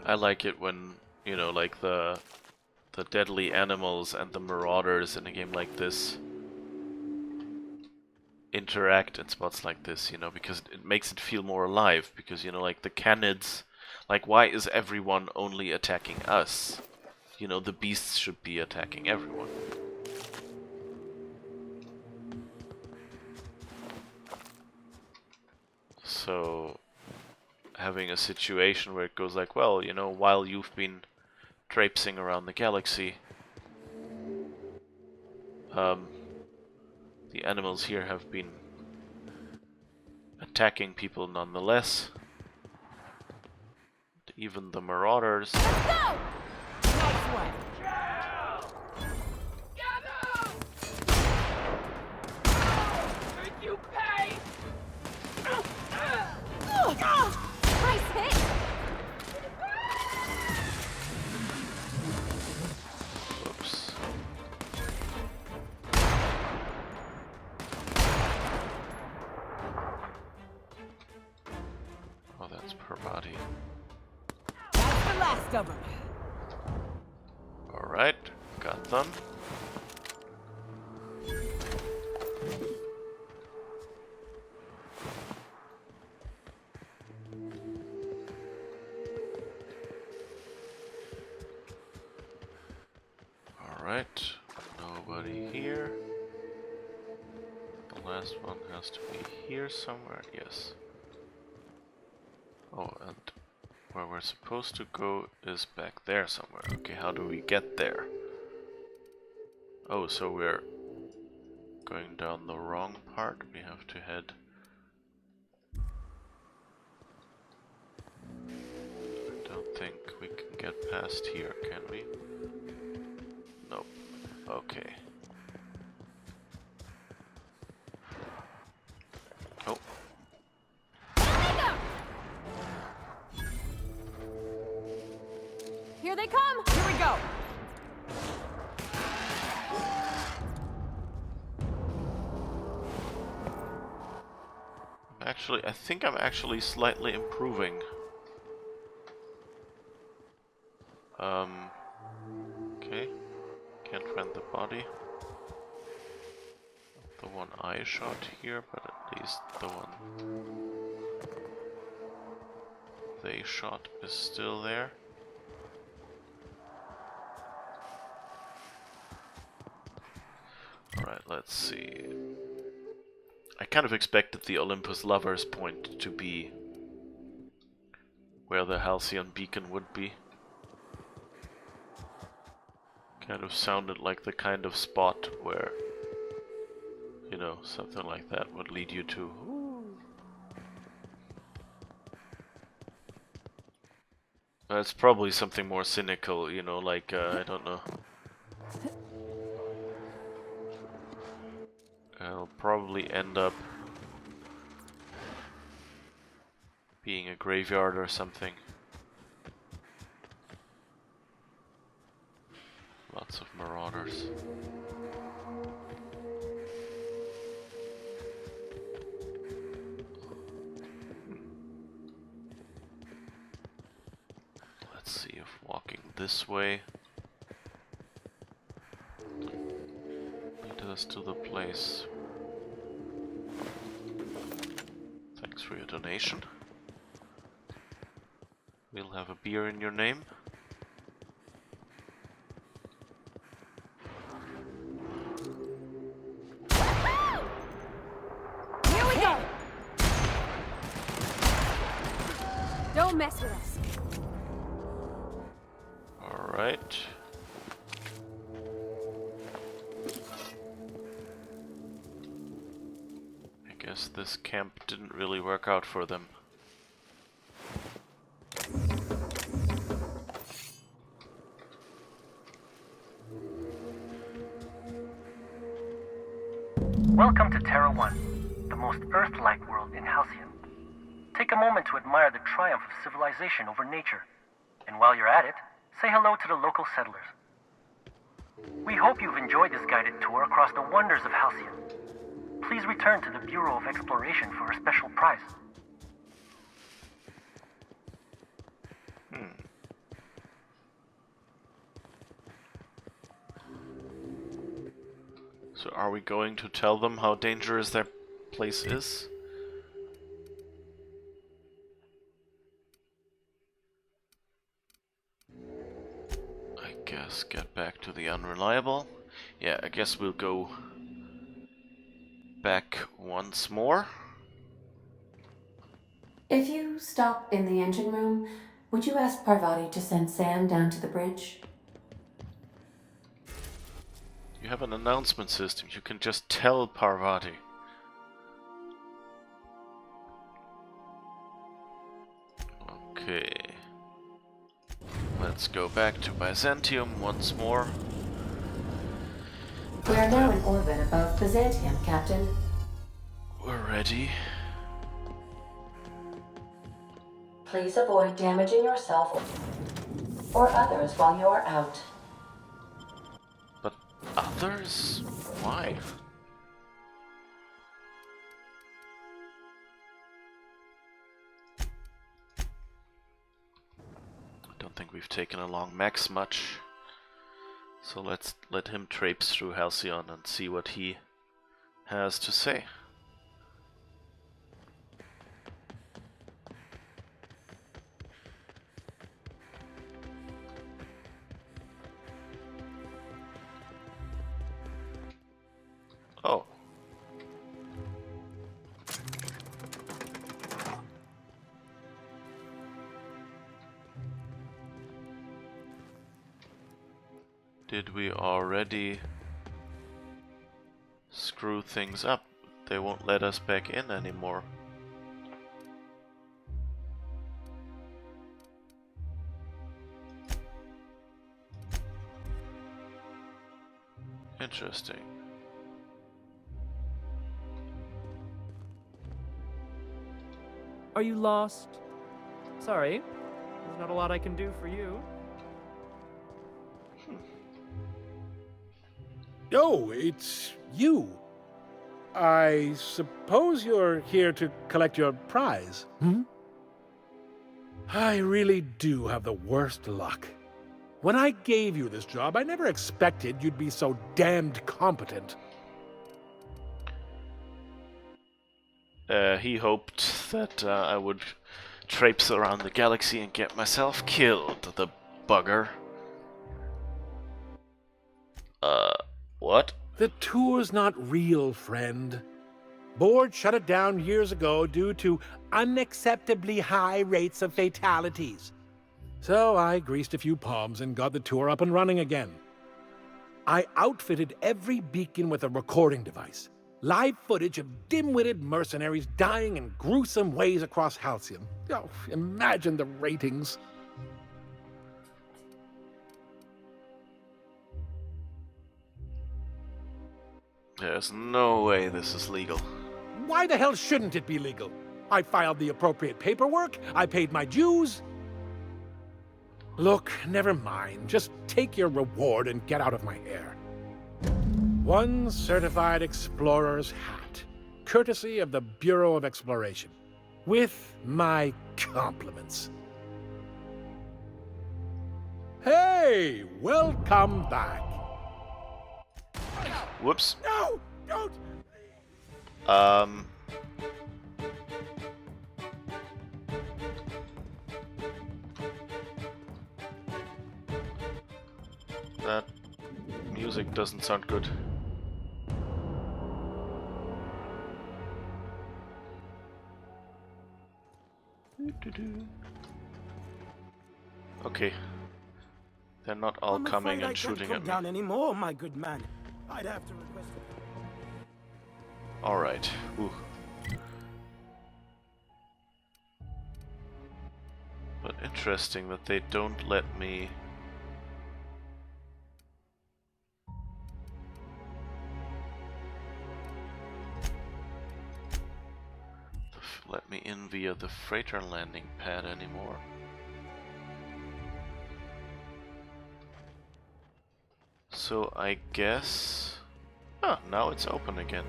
I like it when, you know, like the deadly animals and the marauders in a game like this interact in spots like this, you know, because it makes it feel more alive, because, you know, like the canids, like, why is everyone only attacking us? You know, the beasts should be attacking everyone. So, having a situation where it goes like, well, you know, while you've been traipsing around the galaxy, the animals here have been attacking people nonetheless. Even the marauders. Let's go! Nice one. Make you pay! Nice hit! Oops. Oh, that's per body. That's the last of them. Alright, got them. Alright, nobody here. The last one has to be here somewhere, yes. Oh, and where we're supposed to go is back there somewhere. Okay, how do we get there? Oh, so we're going down the wrong part. We have to head... I don't think we can get past here, can we? Nope. Okay. Oh. Here they come! Here we go! Actually, I think I'm actually slightly improving. Okay. Can't find the body. The one I shot here, but at least the one they shot is still there. Alright, let's see. I kind of expected the Olympus Lovers point to be where the Halcyon beacon would be. Kind of sounded like the kind of spot where, you know, something like that would lead you to. It's probably something more cynical, you know, like, I don't know. I'll probably end up being a graveyard or something. Lots of marauders. Let's see if walking this way leads us to the place. Thanks for your donation. We'll have a beer in your name. Here we go! Don't mess with us. Alright. I guess this camp didn't really work out for them. Welcome to Terra 1, the most Earth-like world in Halcyon. Take a moment to admire the triumph of civilization over nature. And while you're at it, say hello to the local settlers. We hope you've enjoyed this guided tour across the wonders of Halcyon. Please return to the Bureau of Exploration for a special prize. So are we going to tell them how dangerous their place is? I guess get back to the unreliable. Yeah, I guess we'll go back once more. If you stop in the engine room, would you ask Parvati to send Sam down to the bridge? You have an announcement system. You can just tell Parvati. Okay. Let's go back to Byzantium once more. We are now in orbit above Byzantium, Captain. We're ready. Please avoid damaging yourself or others while you are out. But others? Why? I don't think we've taken along Max much. So let's let him traipse through Halcyon and see what he has to say. Oh. Did we already screw things up? They won't let us back in anymore. Interesting. Are you lost? Sorry, there's not a lot I can do for you. Oh, it's you. I suppose you're here to collect your prize, hmm? I really do have the worst luck. When I gave you this job, I never expected you'd be so damned competent. He hoped that I would traipse around the galaxy and get myself killed, the bugger. What? The tour's not real, friend. Board shut it down years ago due to unacceptably high rates of fatalities. So I greased a few palms and got the tour up and running again. I outfitted every beacon with a recording device. Live footage of dim-witted mercenaries dying in gruesome ways across Halcyon. Oh, imagine the ratings. There's no way this is legal. Why the hell shouldn't it be legal? I filed the appropriate paperwork, I paid my dues. Look, never mind. Just take your reward and get out of my hair. One certified explorer's hat, courtesy of the Bureau of Exploration, with my compliments. Hey, welcome back. Whoops. No, don't. That music doesn't sound good. Okay. They're not all coming and shooting at me. Down anymore, my good man. I'd have to request it. Alright. But interesting that they don't let me... let me in via the freighter landing pad anymore. So I guess... Ah, now it's open again.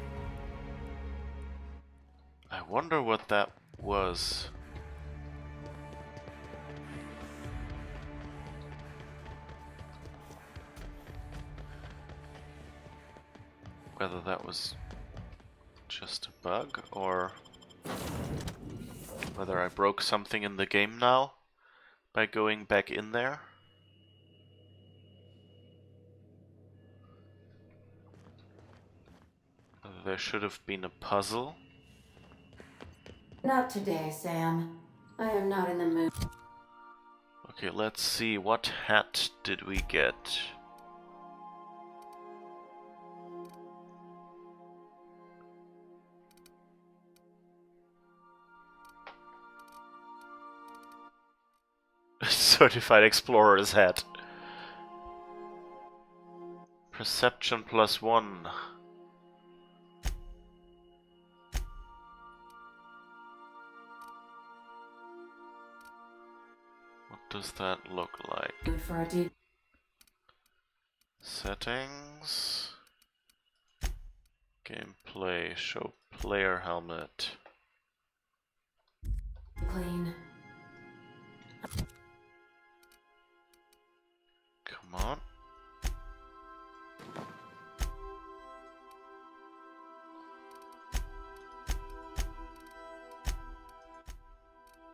I wonder what that was. Whether that was just a bug or whether I broke something in the game now by going back in there. There should have been a puzzle. Not today, Sam. I am not in the mood. Okay, let's see. What hat did we get? Certified Explorer's hat. Perception +1. What does that look like? For a deep Settings. Gameplay. Show player helmet. clean. Come on.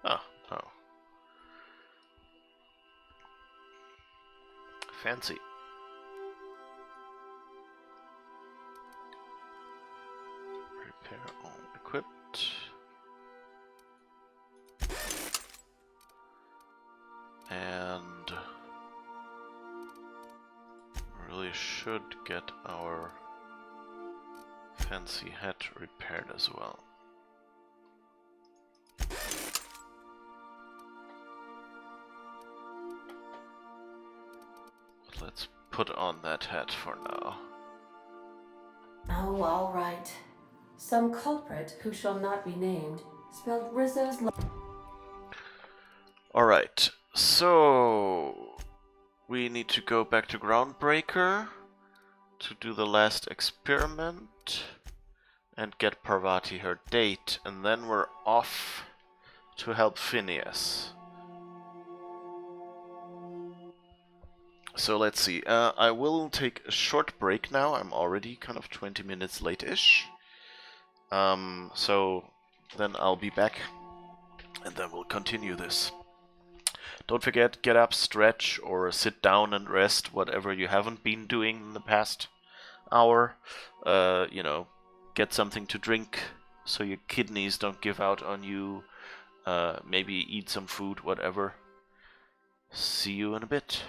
Oh, no. Fancy. Repair all equipped. And really should get our fancy hat repaired as well. But let's put on that hat for now. Oh, all right. Some culprit who shall not be named spelled Rizzo's. Alright, so we need to go back to Groundbreaker to do the last experiment and get Parvati her date, and then we're off to help Phineas. So let's see, I will take a short break now. I'm already kind of 20 minutes late-ish. So then I'll be back and then we'll continue this. Don't forget, get up, stretch, or sit down and rest, whatever you haven't been doing in the past hour. You know, get something to drink so your kidneys don't give out on you. Maybe eat some food, whatever. See you in a bit.